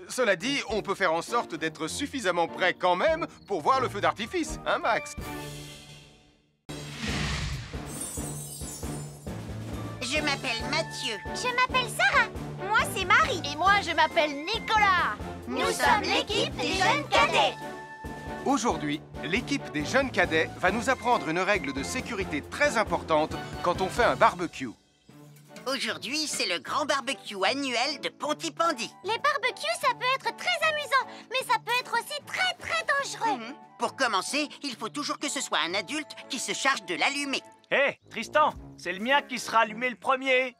[SPEAKER 1] Cela dit, on peut faire en sorte d'être suffisamment prêt quand même pour voir le feu d'artifice, hein, Max?
[SPEAKER 4] Je m'appelle Mathieu.
[SPEAKER 9] Je m'appelle Sarah. Moi, c'est Marie.
[SPEAKER 2] Et moi, je m'appelle Nicolas.
[SPEAKER 9] Nous sommes l'équipe des jeunes cadets.
[SPEAKER 1] Aujourd'hui, l'équipe des jeunes cadets va nous apprendre une règle de sécurité très importante quand on fait un barbecue.
[SPEAKER 4] Aujourd'hui, c'est le grand barbecue annuel de Pontypandy.
[SPEAKER 9] Les barbecues, ça peut être très amusant, mais ça peut être aussi très, très dangereux.
[SPEAKER 4] Pour commencer, il faut toujours que ce soit un adulte qui se charge de l'allumer.
[SPEAKER 11] Hé, Tristan, c'est le mien qui sera allumé le premier.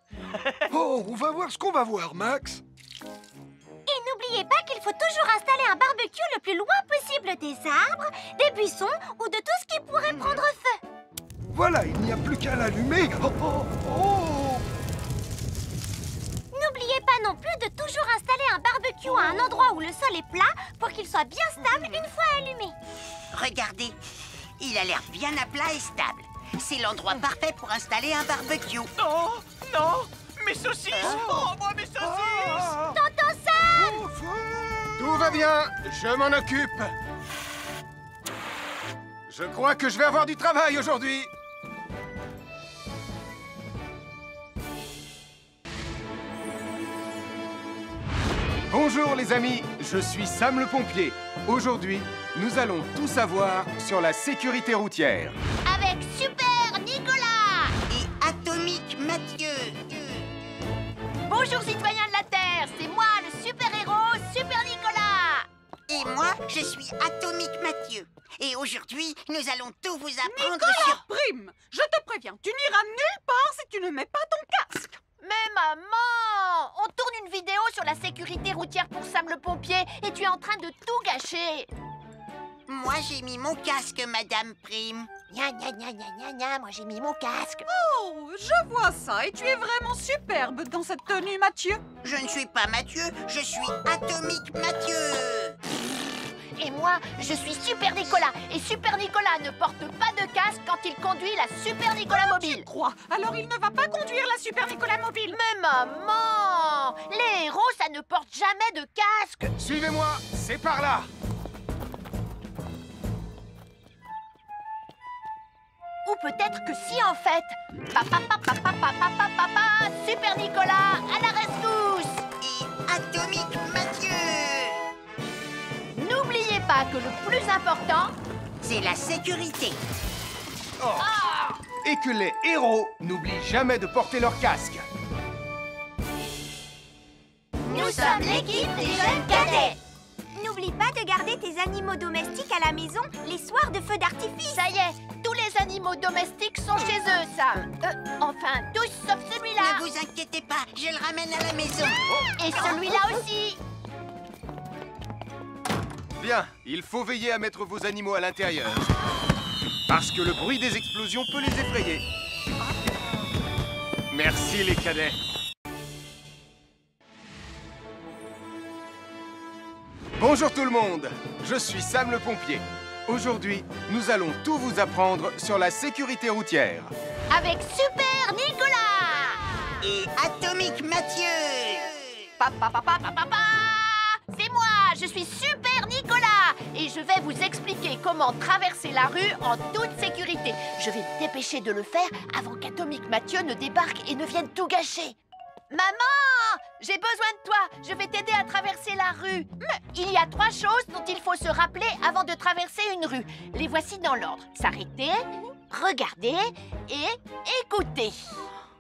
[SPEAKER 12] Oh, on va voir ce qu'on va voir, Max.
[SPEAKER 9] Et n'oubliez pas qu'il faut toujours installer un barbecue le plus loin possible des arbres, des buissons ou de tout ce qui pourrait prendre feu.
[SPEAKER 12] Voilà, il n'y a plus qu'à l'allumer. Oh, oh, oh.
[SPEAKER 9] N'oubliez pas non plus de toujours installer un barbecue à un endroit où le sol est plat pour qu'il soit bien stable une fois allumé.
[SPEAKER 4] Regardez, il a l'air bien à plat et stable. C'est l'endroit parfait pour installer un barbecue.
[SPEAKER 11] Non, non, mes saucisses! Oh, moi, mes saucisses!
[SPEAKER 9] Tonton Sam!
[SPEAKER 1] Tout va bien, je m'en occupe. Je crois que je vais avoir du travail aujourd'hui. Bonjour les amis, je suis Sam le pompier. Aujourd'hui, nous allons tout savoir sur la sécurité routière.
[SPEAKER 2] Avec Super Nicolas!
[SPEAKER 4] Et Atomique Mathieu.
[SPEAKER 2] Bonjour citoyens de la Terre, c'est moi le super-héros Super Nicolas!
[SPEAKER 4] Et moi, je suis Atomique Mathieu. Et aujourd'hui, nous allons tout vous apprendre
[SPEAKER 10] Nicolas,
[SPEAKER 4] sur...
[SPEAKER 10] Prime, je te préviens, tu n'iras nulle part si tu ne mets pas ton casque.
[SPEAKER 2] Mais maman! On tourne une vidéo sur la sécurité routière pour Sam le pompier et tu es en train de tout gâcher!
[SPEAKER 4] Moi, j'ai mis mon casque, Madame Prime.
[SPEAKER 2] Gna gna gna gna gna gna, moi j'ai mis mon casque.
[SPEAKER 10] Oh, je vois ça et tu es vraiment superbe dans cette tenue, Mathieu.
[SPEAKER 4] Je ne suis pas Mathieu, je suis Atomique Mathieu.
[SPEAKER 2] Et moi, je suis Super Nicolas. Et Super Nicolas ne porte pas de casque quand il conduit la Super Nicolas Mobile.
[SPEAKER 10] Tu crois? Alors il ne va pas conduire la Super Nicolas Mobile.
[SPEAKER 2] Mais maman! Les héros, ça ne porte jamais de casque.
[SPEAKER 1] Suivez-moi, c'est par là.
[SPEAKER 2] Ou peut-être que si, en fait. Papa, papa, papa, papa, papa, Super Nicolas, à la rescousse!
[SPEAKER 4] Et Atomique Mathieu.
[SPEAKER 2] N'oubliez pas que le plus important,
[SPEAKER 4] c'est la sécurité.
[SPEAKER 1] Oh. Et que les héros n'oublient jamais de porter leur casque.
[SPEAKER 9] Nous sommes l'équipe des jeunes cadets. N'oublie pas de garder tes animaux domestiques à la maison les soirs de feu d'artifice.
[SPEAKER 2] ça y est, tous les animaux animaux domestiques sont chez eux, Sam. Enfin, tous sauf celui-là.
[SPEAKER 4] Ne vous inquiétez pas, je le ramène à la maison.
[SPEAKER 2] Et celui-là aussi.
[SPEAKER 1] Bien, il faut veiller à mettre vos animaux à l'intérieur. Parce que le bruit des explosions peut les effrayer. Merci les cadets. Bonjour tout le monde, je suis Sam le pompier. Aujourd'hui, nous allons tout vous apprendre sur la sécurité routière.
[SPEAKER 2] Avec Super Nicolas
[SPEAKER 4] et Atomique Mathieu.
[SPEAKER 2] C'est moi, je suis Super Nicolas et je vais vous expliquer comment traverser la rue en toute sécurité. Je vais me dépêcher de le faire avant qu'Atomique Mathieu ne débarque et ne vienne tout gâcher. Maman, j'ai besoin de toi. Je vais t'aider à traverser la rue. Il y a 3 choses dont il faut se rappeler avant de traverser une rue. Les voici dans l'ordre. S'arrêter, regarder et écouter.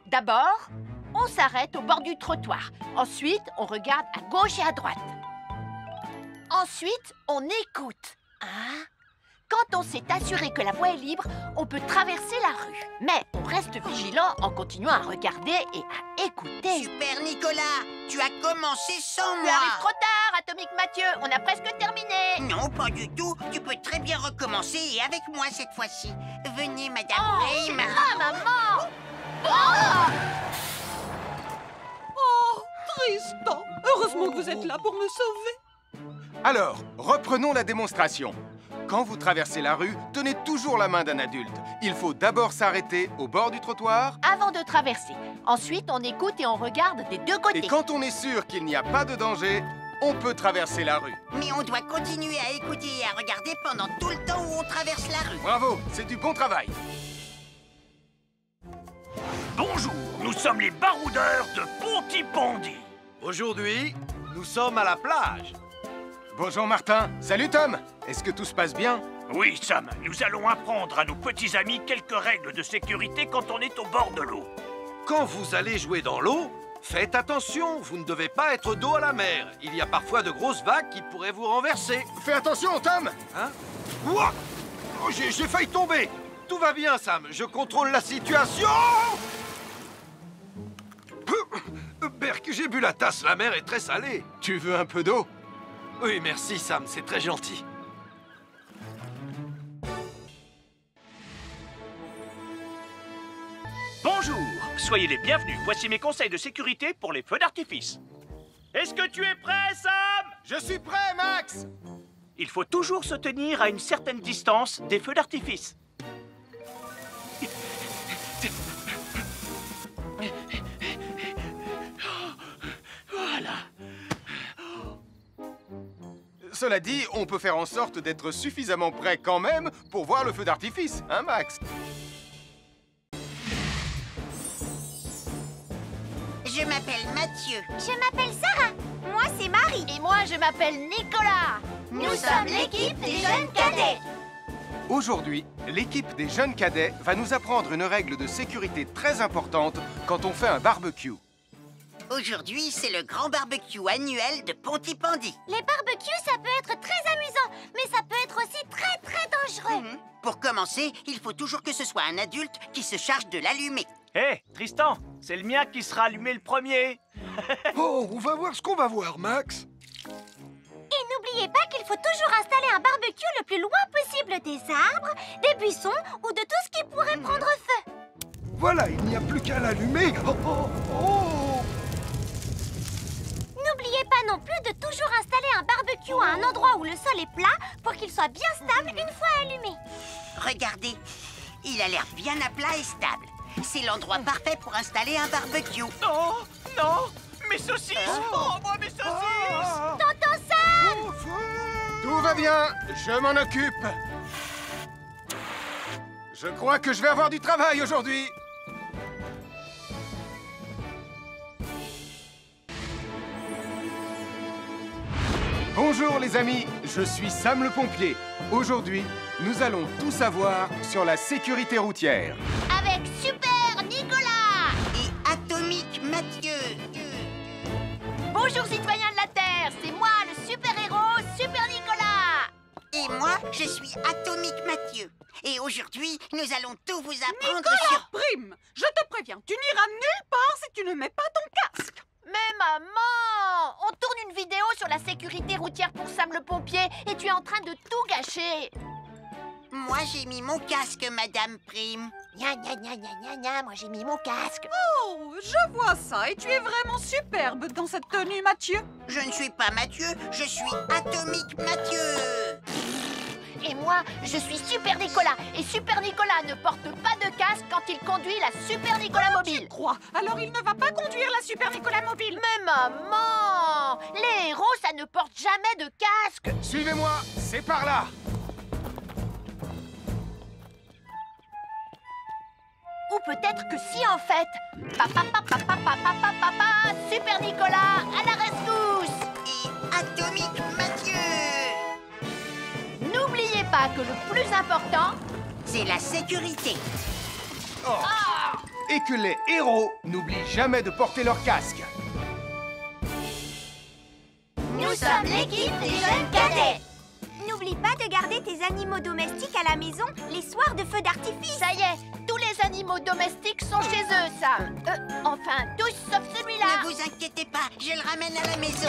[SPEAKER 2] D'abord, on s'arrête au bord du trottoir. Ensuite, on regarde à gauche et à droite. Ensuite, on écoute. Quand on s'est assuré que la voie est libre, on peut traverser la rue. Mais on reste vigilant en continuant à regarder et à écouter.
[SPEAKER 4] Super Nicolas, tu as commencé sans moi.
[SPEAKER 2] Tu arrives trop tard, Atomique Mathieu. On a presque terminé.
[SPEAKER 4] Non, pas du tout. Tu peux très bien recommencer et avec moi cette fois-ci. Venez, Madame Rayman.
[SPEAKER 2] Maman.
[SPEAKER 10] Oh, Tristan. Heureusement que vous êtes là pour me sauver.
[SPEAKER 1] Alors, reprenons la démonstration. Quand vous traversez la rue, tenez toujours la main d'un adulte. Il faut d'abord s'arrêter au bord du trottoir.
[SPEAKER 2] Avant de traverser. Ensuite, on écoute et on regarde des deux côtés.
[SPEAKER 1] Et quand on est sûr qu'il n'y a pas de danger, on peut traverser la rue.
[SPEAKER 4] Mais on doit continuer à écouter et à regarder pendant tout le temps où on traverse la rue.
[SPEAKER 1] Bravo, c'est du bon travail.
[SPEAKER 7] Bonjour, nous sommes les baroudeurs de Pontypandy. Aujourd'hui, nous sommes à la plage.
[SPEAKER 1] Bonjour Martin. Salut Tom. Est-ce que tout se passe bien?
[SPEAKER 11] Oui, Sam, nous allons apprendre à nos petits amis quelques règles de sécurité quand on est au bord de l'eau.
[SPEAKER 7] Quand vous allez jouer dans l'eau, faites attention, vous ne devez pas être dos à la mer. Il y a parfois de grosses vagues qui pourraient vous renverser.
[SPEAKER 1] Fais attention, Tom.
[SPEAKER 7] Hein? Ouah! Oh, j'ai failli tomber. Tout va bien, Sam, je contrôle la situation. Berk, j'ai bu la tasse, la mer est très salée.
[SPEAKER 1] Tu veux un peu d'eau?
[SPEAKER 7] Oui, merci, Sam, c'est très gentil.
[SPEAKER 11] Bonjour, soyez les bienvenus. Voici mes conseils de sécurité pour les feux d'artifice. Est-ce que tu es prêt, Sam?
[SPEAKER 1] Je suis prêt, Max.
[SPEAKER 11] Il faut toujours se tenir à une certaine distance des feux d'artifice. Voilà.
[SPEAKER 1] Cela dit, on peut faire en sorte d'être suffisamment prêt quand même pour voir le feu d'artifice, hein, Max?
[SPEAKER 4] Je m'appelle Mathieu.
[SPEAKER 9] Je m'appelle Sarah. Moi, c'est Marie.
[SPEAKER 2] Et moi, je m'appelle Nicolas.
[SPEAKER 9] Nous sommes l'équipe des jeunes cadets.
[SPEAKER 1] Aujourd'hui, l'équipe des jeunes cadets va nous apprendre une règle de sécurité très importante quand on fait un barbecue.
[SPEAKER 4] Aujourd'hui, c'est le grand barbecue annuel de Pontypandy.
[SPEAKER 9] Les barbecues, ça peut être très amusant, mais ça peut être aussi très, très dangereux.
[SPEAKER 4] Pour commencer, il faut toujours que ce soit un adulte qui se charge de l'allumer.
[SPEAKER 11] Hé, Tristan, c'est le mien qui sera allumé le premier.
[SPEAKER 12] Oh, on va voir ce qu'on va voir, Max.
[SPEAKER 9] Et n'oubliez pas qu'il faut toujours installer un barbecue le plus loin possible des arbres, des buissons ou de tout ce qui pourrait prendre feu.
[SPEAKER 12] Voilà, il n'y a plus qu'à l'allumer. Oh, oh, oh.
[SPEAKER 9] N'oubliez pas non plus de toujours installer un barbecue à un endroit où le sol est plat pour qu'il soit bien stable une fois allumé.
[SPEAKER 4] Regardez, il a l'air bien à plat et stable. C'est l'endroit parfait pour installer un barbecue.
[SPEAKER 11] Oh, non, mes saucisses. Oh, moi, mes saucisses.
[SPEAKER 9] Tonton Sam!
[SPEAKER 1] Tout va bien, je m'en occupe. Je crois que je vais avoir du travail aujourd'hui. Bonjour les amis, je suis Sam le pompier. Aujourd'hui, nous allons tout savoir sur la sécurité routière.
[SPEAKER 2] Avec Super Nicolas
[SPEAKER 4] et Atomique Mathieu.
[SPEAKER 2] Bonjour citoyens de la Terre, c'est moi le super-héros Super Nicolas.
[SPEAKER 4] Et moi, je suis Atomique Mathieu. Et aujourd'hui, nous allons tout vous apprendre
[SPEAKER 10] Nicolas
[SPEAKER 4] sur...
[SPEAKER 10] Prime, je te préviens, tu n'iras nulle part si tu ne mets pas ton casque.
[SPEAKER 2] Mais maman, on tourne une vidéo sur la sécurité routière pour Sam le pompier et tu es en train de tout gâcher.
[SPEAKER 4] Moi, j'ai mis mon casque, Madame Prime.
[SPEAKER 2] Gna gna gna gna gna gna, moi j'ai mis mon casque.
[SPEAKER 10] Oh, je vois ça et tu es vraiment superbe dans cette tenue, Mathieu.
[SPEAKER 4] Je ne suis pas Mathieu, je suis Atomique Mathieu.
[SPEAKER 2] Et moi, je suis Super Nicolas. Et Super Nicolas ne porte pas de casque quand il conduit la Super Nicolas mobile.
[SPEAKER 10] Crois, alors il ne va pas conduire la Super Nicolas mobile.
[SPEAKER 2] Mais maman, les héros, ça ne porte jamais de casque.
[SPEAKER 1] Suivez-moi, c'est par là.
[SPEAKER 2] Ou peut-être que si en fait. Papa, papa, papa, papa, papa, Super Nicolas, à la rescousse.
[SPEAKER 4] Et Atomique Mathieu.
[SPEAKER 2] N'oubliez pas que le plus important,
[SPEAKER 4] c'est la sécurité.
[SPEAKER 1] Oh. Et que les héros n'oublient jamais de porter leur casque.
[SPEAKER 9] Nous sommes l'équipe des jeunes cadets. N'oublie pas de garder tes animaux domestiques à la maison les soirs de feu d'artifice.
[SPEAKER 2] Ça y est, tous les animaux domestiques sont chez eux, Sam. Enfin, tous sauf celui-là.
[SPEAKER 4] Ne vous inquiétez pas, je le ramène à la maison.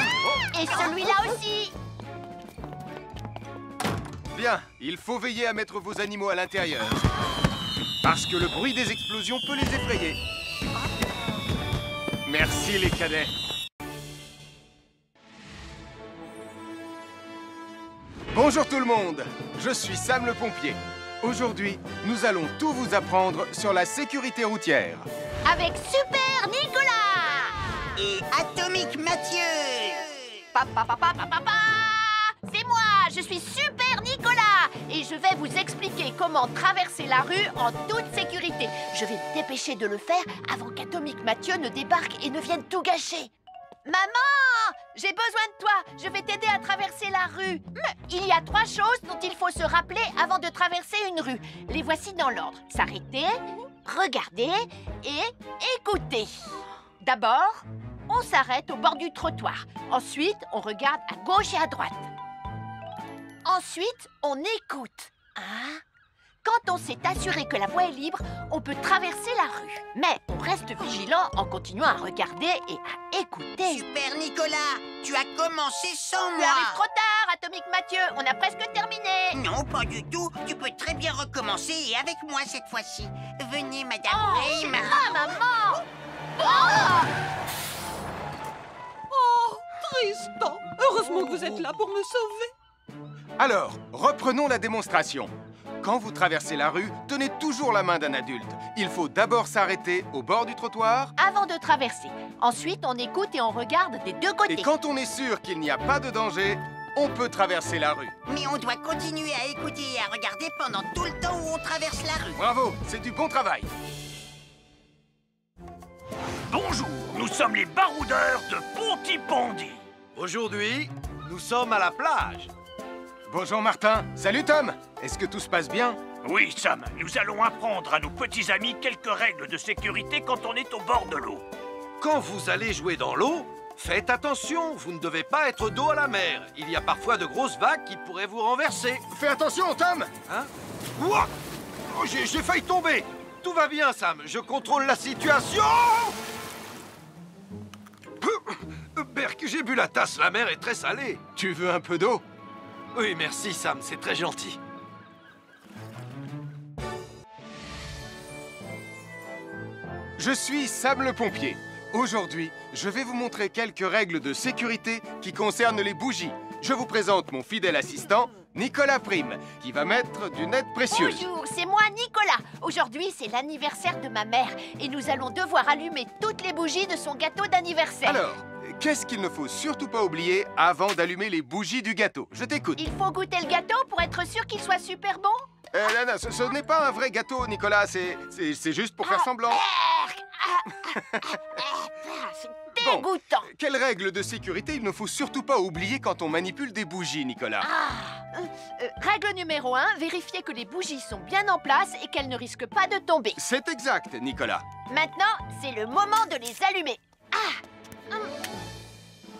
[SPEAKER 2] Et celui-là aussi.
[SPEAKER 1] Bien, il faut veiller à mettre vos animaux à l'intérieur. Parce que le bruit des explosions peut les effrayer. Merci les cadets. Bonjour tout le monde, je suis Sam le pompier. Aujourd'hui, nous allons tout vous apprendre sur la sécurité routière.
[SPEAKER 2] Avec Super Nicolas.
[SPEAKER 4] Et Atomique Mathieu.
[SPEAKER 2] Papa, papa, papa, papa. C'est moi, je suis Super Nicolas. Et je vais vous expliquer comment traverser la rue en toute sécurité. Je vais me dépêcher de le faire avant qu'Atomique Mathieu ne débarque et ne vienne tout gâcher. Maman, j'ai besoin de toi. Je vais t'aider à traverser la rue. Mais il y a 3 choses dont il faut se rappeler avant de traverser une rue. Les voici dans l'ordre. S'arrêter, regarder et écouter. D'abord, on s'arrête au bord du trottoir. Ensuite, on regarde à gauche et à droite. Ensuite, on écoute. Hein? Quand on s'est assuré que la voie est libre, on peut traverser la rue. Mais on reste vigilant en continuant à regarder et à écouter.
[SPEAKER 4] Super Nicolas, tu as commencé sans
[SPEAKER 2] Tu
[SPEAKER 4] moi.
[SPEAKER 2] arrives trop tard, Atomique Mathieu. On a presque terminé.
[SPEAKER 4] Non, pas du tout. Tu peux très bien recommencer et avec moi cette fois-ci. Venez, Madame Prime.
[SPEAKER 2] Ah, maman. Oh!
[SPEAKER 10] Oh, Tristan. Heureusement que vous êtes là pour me sauver.
[SPEAKER 1] Alors, reprenons la démonstration. Quand vous traversez la rue, tenez toujours la main d'un adulte. Il faut d'abord s'arrêter au bord du trottoir.
[SPEAKER 2] Avant de traverser. Ensuite, on écoute et on regarde des deux côtés.
[SPEAKER 1] Et quand on est sûr qu'il n'y a pas de danger, on peut traverser la rue.
[SPEAKER 4] Mais on doit continuer à écouter et à regarder pendant tout le temps où on traverse la rue.
[SPEAKER 1] Bravo, c'est du bon travail.
[SPEAKER 11] Bonjour, nous sommes les baroudeurs de Pontypandy.
[SPEAKER 7] Aujourd'hui, nous sommes à la plage.
[SPEAKER 1] Bonjour Martin. Salut Tom. Est-ce que tout se passe bien?
[SPEAKER 11] Oui, Sam, nous allons apprendre à nos petits amis quelques règles de sécurité quand on est au bord de l'eau.
[SPEAKER 7] Quand vous allez jouer dans l'eau, faites attention, vous ne devez pas être dos à la mer. Il y a parfois de grosses vagues qui pourraient vous renverser.
[SPEAKER 1] Fais attention, Tom.
[SPEAKER 7] Hein? Ouah! Oh, j'ai failli tomber. Tout va bien, Sam, je contrôle la situation. Berk, j'ai bu la tasse, la mer est très salée.
[SPEAKER 1] Tu veux un peu d'eau?
[SPEAKER 7] Oui, merci, Sam, c'est très gentil.
[SPEAKER 1] Je suis Sam le pompier. Aujourd'hui, je vais vous montrer quelques règles de sécurité qui concernent les bougies. Je vous présente mon fidèle assistant, Nicolas Prime, qui va mettre d'une aide précieuse.
[SPEAKER 2] Bonjour, c'est moi Nicolas. Aujourd'hui, c'est l'anniversaire de ma mère et nous allons devoir allumer toutes les bougies de son gâteau d'anniversaire.
[SPEAKER 1] Alors, qu'est-ce qu'il ne faut surtout pas oublier avant d'allumer les bougies du gâteau? Je t'écoute.
[SPEAKER 2] Il faut goûter le gâteau pour être sûr qu'il soit super bon?
[SPEAKER 1] Non, ce n'est pas un vrai gâteau, Nicolas. C'est juste pour faire semblant.
[SPEAKER 2] C'est dégoûtant.
[SPEAKER 1] Bon, quelles règles de sécurité il ne faut surtout pas oublier quand on manipule des bougies, Nicolas?
[SPEAKER 2] Règle numéro 1, vérifier que les bougies sont bien en place et qu'elles ne risquent pas de tomber.
[SPEAKER 1] C'est exact, Nicolas.
[SPEAKER 2] Maintenant, c'est le moment de les allumer.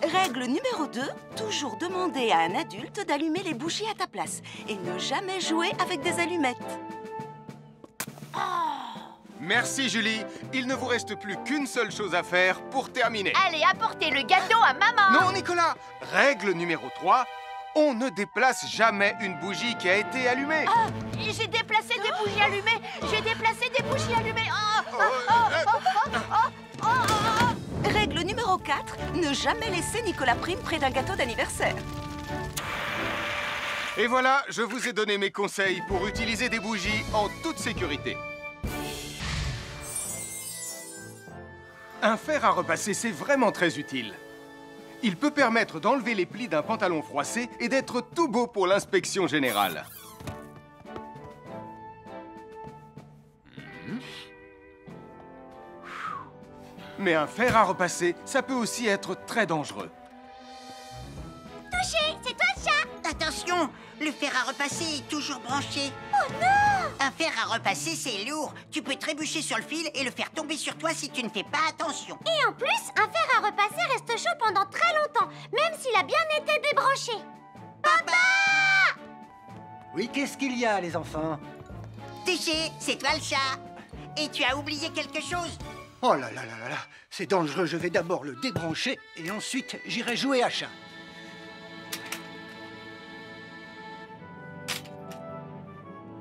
[SPEAKER 3] Règle numéro 2, toujours demander à un adulte d'allumer les bougies à ta place et ne jamais jouer avec des allumettes.
[SPEAKER 1] Merci Julie. Il ne vous reste plus qu'une seule chose à faire pour terminer.
[SPEAKER 2] Allez, apportez le gâteau à maman.
[SPEAKER 1] Non, Nicolas. Règle numéro 3. On ne déplace jamais une bougie qui a été allumée.
[SPEAKER 2] Ah, j'ai déplacé des bougies allumées. J'ai déplacé des bougies allumées.
[SPEAKER 3] Règle numéro 4, ne jamais laisser Nicolas Prime près d'un gâteau d'anniversaire.
[SPEAKER 1] Et voilà, je vous ai donné mes conseils pour utiliser des bougies en toute sécurité. Un fer à repasser, c'est vraiment très utile. Il peut permettre d'enlever les plis d'un pantalon froissé et d'être tout beau pour l'inspection générale. Mais un fer à repasser, ça peut aussi être très dangereux.
[SPEAKER 9] Touché, c'est toi le chat.
[SPEAKER 4] Attention, le fer à repasser est toujours branché.
[SPEAKER 9] Oh non!
[SPEAKER 4] Un fer à repasser, c'est lourd. Tu peux trébucher sur le fil et le faire tomber sur toi si tu ne fais pas attention.
[SPEAKER 9] Et en plus, un fer à repasser reste chaud pendant très longtemps, même s'il a bien été débranché. Papa!
[SPEAKER 6] Oui, qu'est-ce qu'il y a, les enfants?
[SPEAKER 4] Touché, c'est toi le chat. Et tu as oublié quelque chose?
[SPEAKER 6] Oh là là là là là, c'est dangereux, je vais d'abord le débrancher et ensuite j'irai jouer à chat.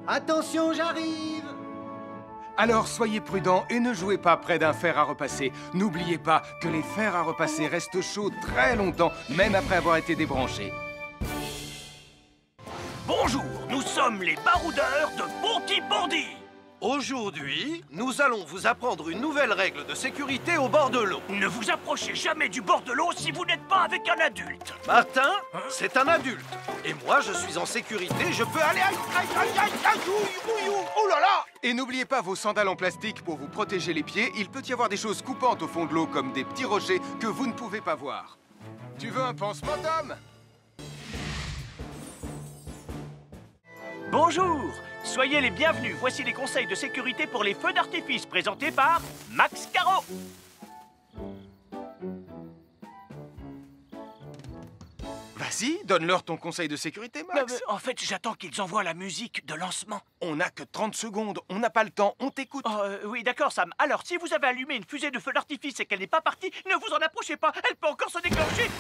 [SPEAKER 6] Attention, j'arrive!
[SPEAKER 1] Alors soyez prudents et ne jouez pas près d'un fer à repasser. N'oubliez pas que les fers à repasser restent chauds très longtemps, même après avoir été débranchés.
[SPEAKER 7] Bonjour, nous sommes les baroudeurs de Pontypandy. Aujourd'hui, nous allons vous apprendre une nouvelle règle de sécurité au bord de l'eau. Ne vous approchez jamais du bord de l'eau si vous n'êtes pas avec un adulte. Martin, c'est un adulte. Et moi, je suis en sécurité, je peux aller... Aïe, aïe, aïe, aïe, aïe, oh là là!
[SPEAKER 1] Et n'oubliez pas vos sandales en plastique pour vous protéger les pieds. Il peut y avoir des choses coupantes au fond de l'eau, comme des petits rochers que vous ne pouvez pas voir. Tu veux un pansement, Tom?
[SPEAKER 11] Bonjour, soyez les bienvenus. Voici les conseils de sécurité pour les feux d'artifice présentés par Max Caro.
[SPEAKER 1] Vas-y, donne-leur ton conseil de sécurité, Max.
[SPEAKER 7] En fait, j'attends qu'ils envoient la musique de lancement.
[SPEAKER 1] On n'a que 30 secondes, on n'a pas le temps, on t'écoute.
[SPEAKER 11] Oui, d'accord, Sam. Alors, si vous avez allumé une fusée de feu d'artifice et qu'elle n'est pas partie, ne vous en approchez pas. Elle peut encore se déclencher.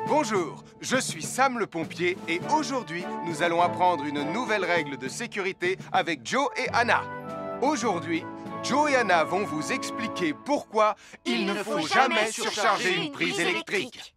[SPEAKER 1] Bonjour, je suis Sam le pompier et aujourd'hui, nous allons apprendre une nouvelle règle de sécurité avec Joe et Anna. Aujourd'hui, Joe et Anna vont vous expliquer pourquoi il ne faut jamais surcharger une prise électrique.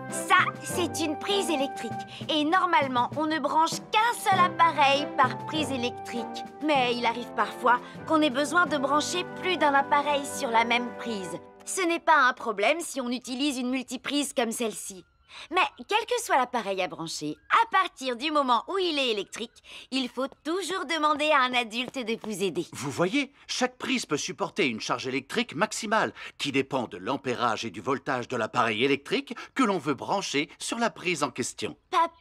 [SPEAKER 5] Ça, c'est une prise électrique. Et normalement, on ne branche qu'un seul appareil par prise électrique. Mais il arrive parfois qu'on ait besoin de brancher plus d'un appareil sur la même prise. Ce n'est pas un problème si on utilise une multiprise comme celle-ci. Mais quel que soit l'appareil à brancher, à partir du moment où il est électrique, il faut toujours demander à un adulte de vous aider.
[SPEAKER 8] Vous voyez, chaque prise peut supporter une charge électrique maximale qui dépend de l'ampérage et du voltage de l'appareil électrique que l'on veut brancher sur la prise en question.
[SPEAKER 5] Papa!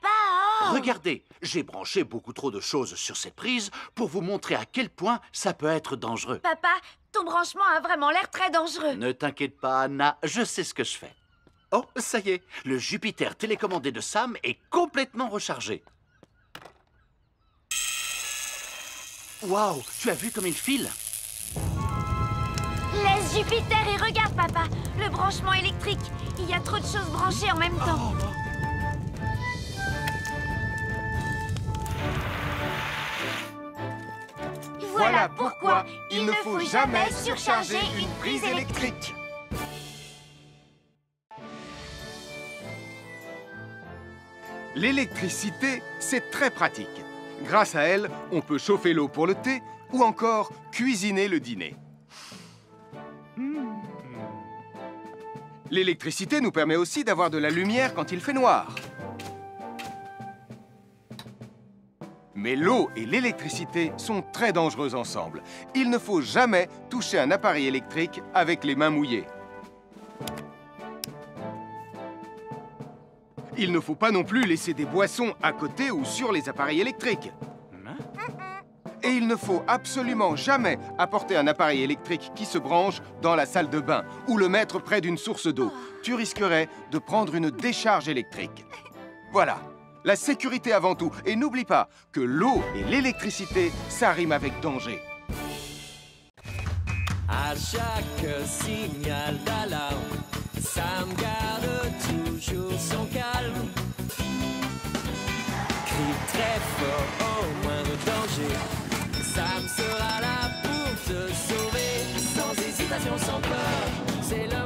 [SPEAKER 8] Regardez, j'ai branché beaucoup trop de choses sur cette prise pour vous montrer à quel point ça peut être dangereux.
[SPEAKER 5] Papa, ton branchement a vraiment l'air très dangereux.
[SPEAKER 8] Ne t'inquiète pas, Anna, je sais ce que je fais. Oh, ça y est, le Jupiter télécommandé de Sam est complètement rechargé. Waouh, tu as vu comme il file?
[SPEAKER 5] Laisse Jupiter et regarde, papa. Le branchement électrique. Il y a trop de choses branchées en même temps.
[SPEAKER 1] Voilà pourquoi il ne faut jamais surcharger une prise électrique. L'électricité, c'est très pratique. Grâce à elle, on peut chauffer l'eau pour le thé ou encore cuisiner le dîner. L'électricité nous permet aussi d'avoir de la lumière quand il fait noir. Mais l'eau et l'électricité sont très dangereuses ensemble. Il ne faut jamais toucher un appareil électrique avec les mains mouillées. Il ne faut pas non plus laisser des boissons à côté ou sur les appareils électriques. Et il ne faut absolument jamais apporter un appareil électrique qui se branche dans la salle de bain ou le mettre près d'une source d'eau. Tu risquerais de prendre une décharge électrique. Voilà, la sécurité avant tout. Et n'oublie pas que l'eau et l'électricité, ça rime avec danger.
[SPEAKER 13] À chaque signal d'alarme, Sam garde toujours son calme. Crie très fort au moindre danger, Sam sera là pour te sauver. Sans hésitation, sans peur, c'est le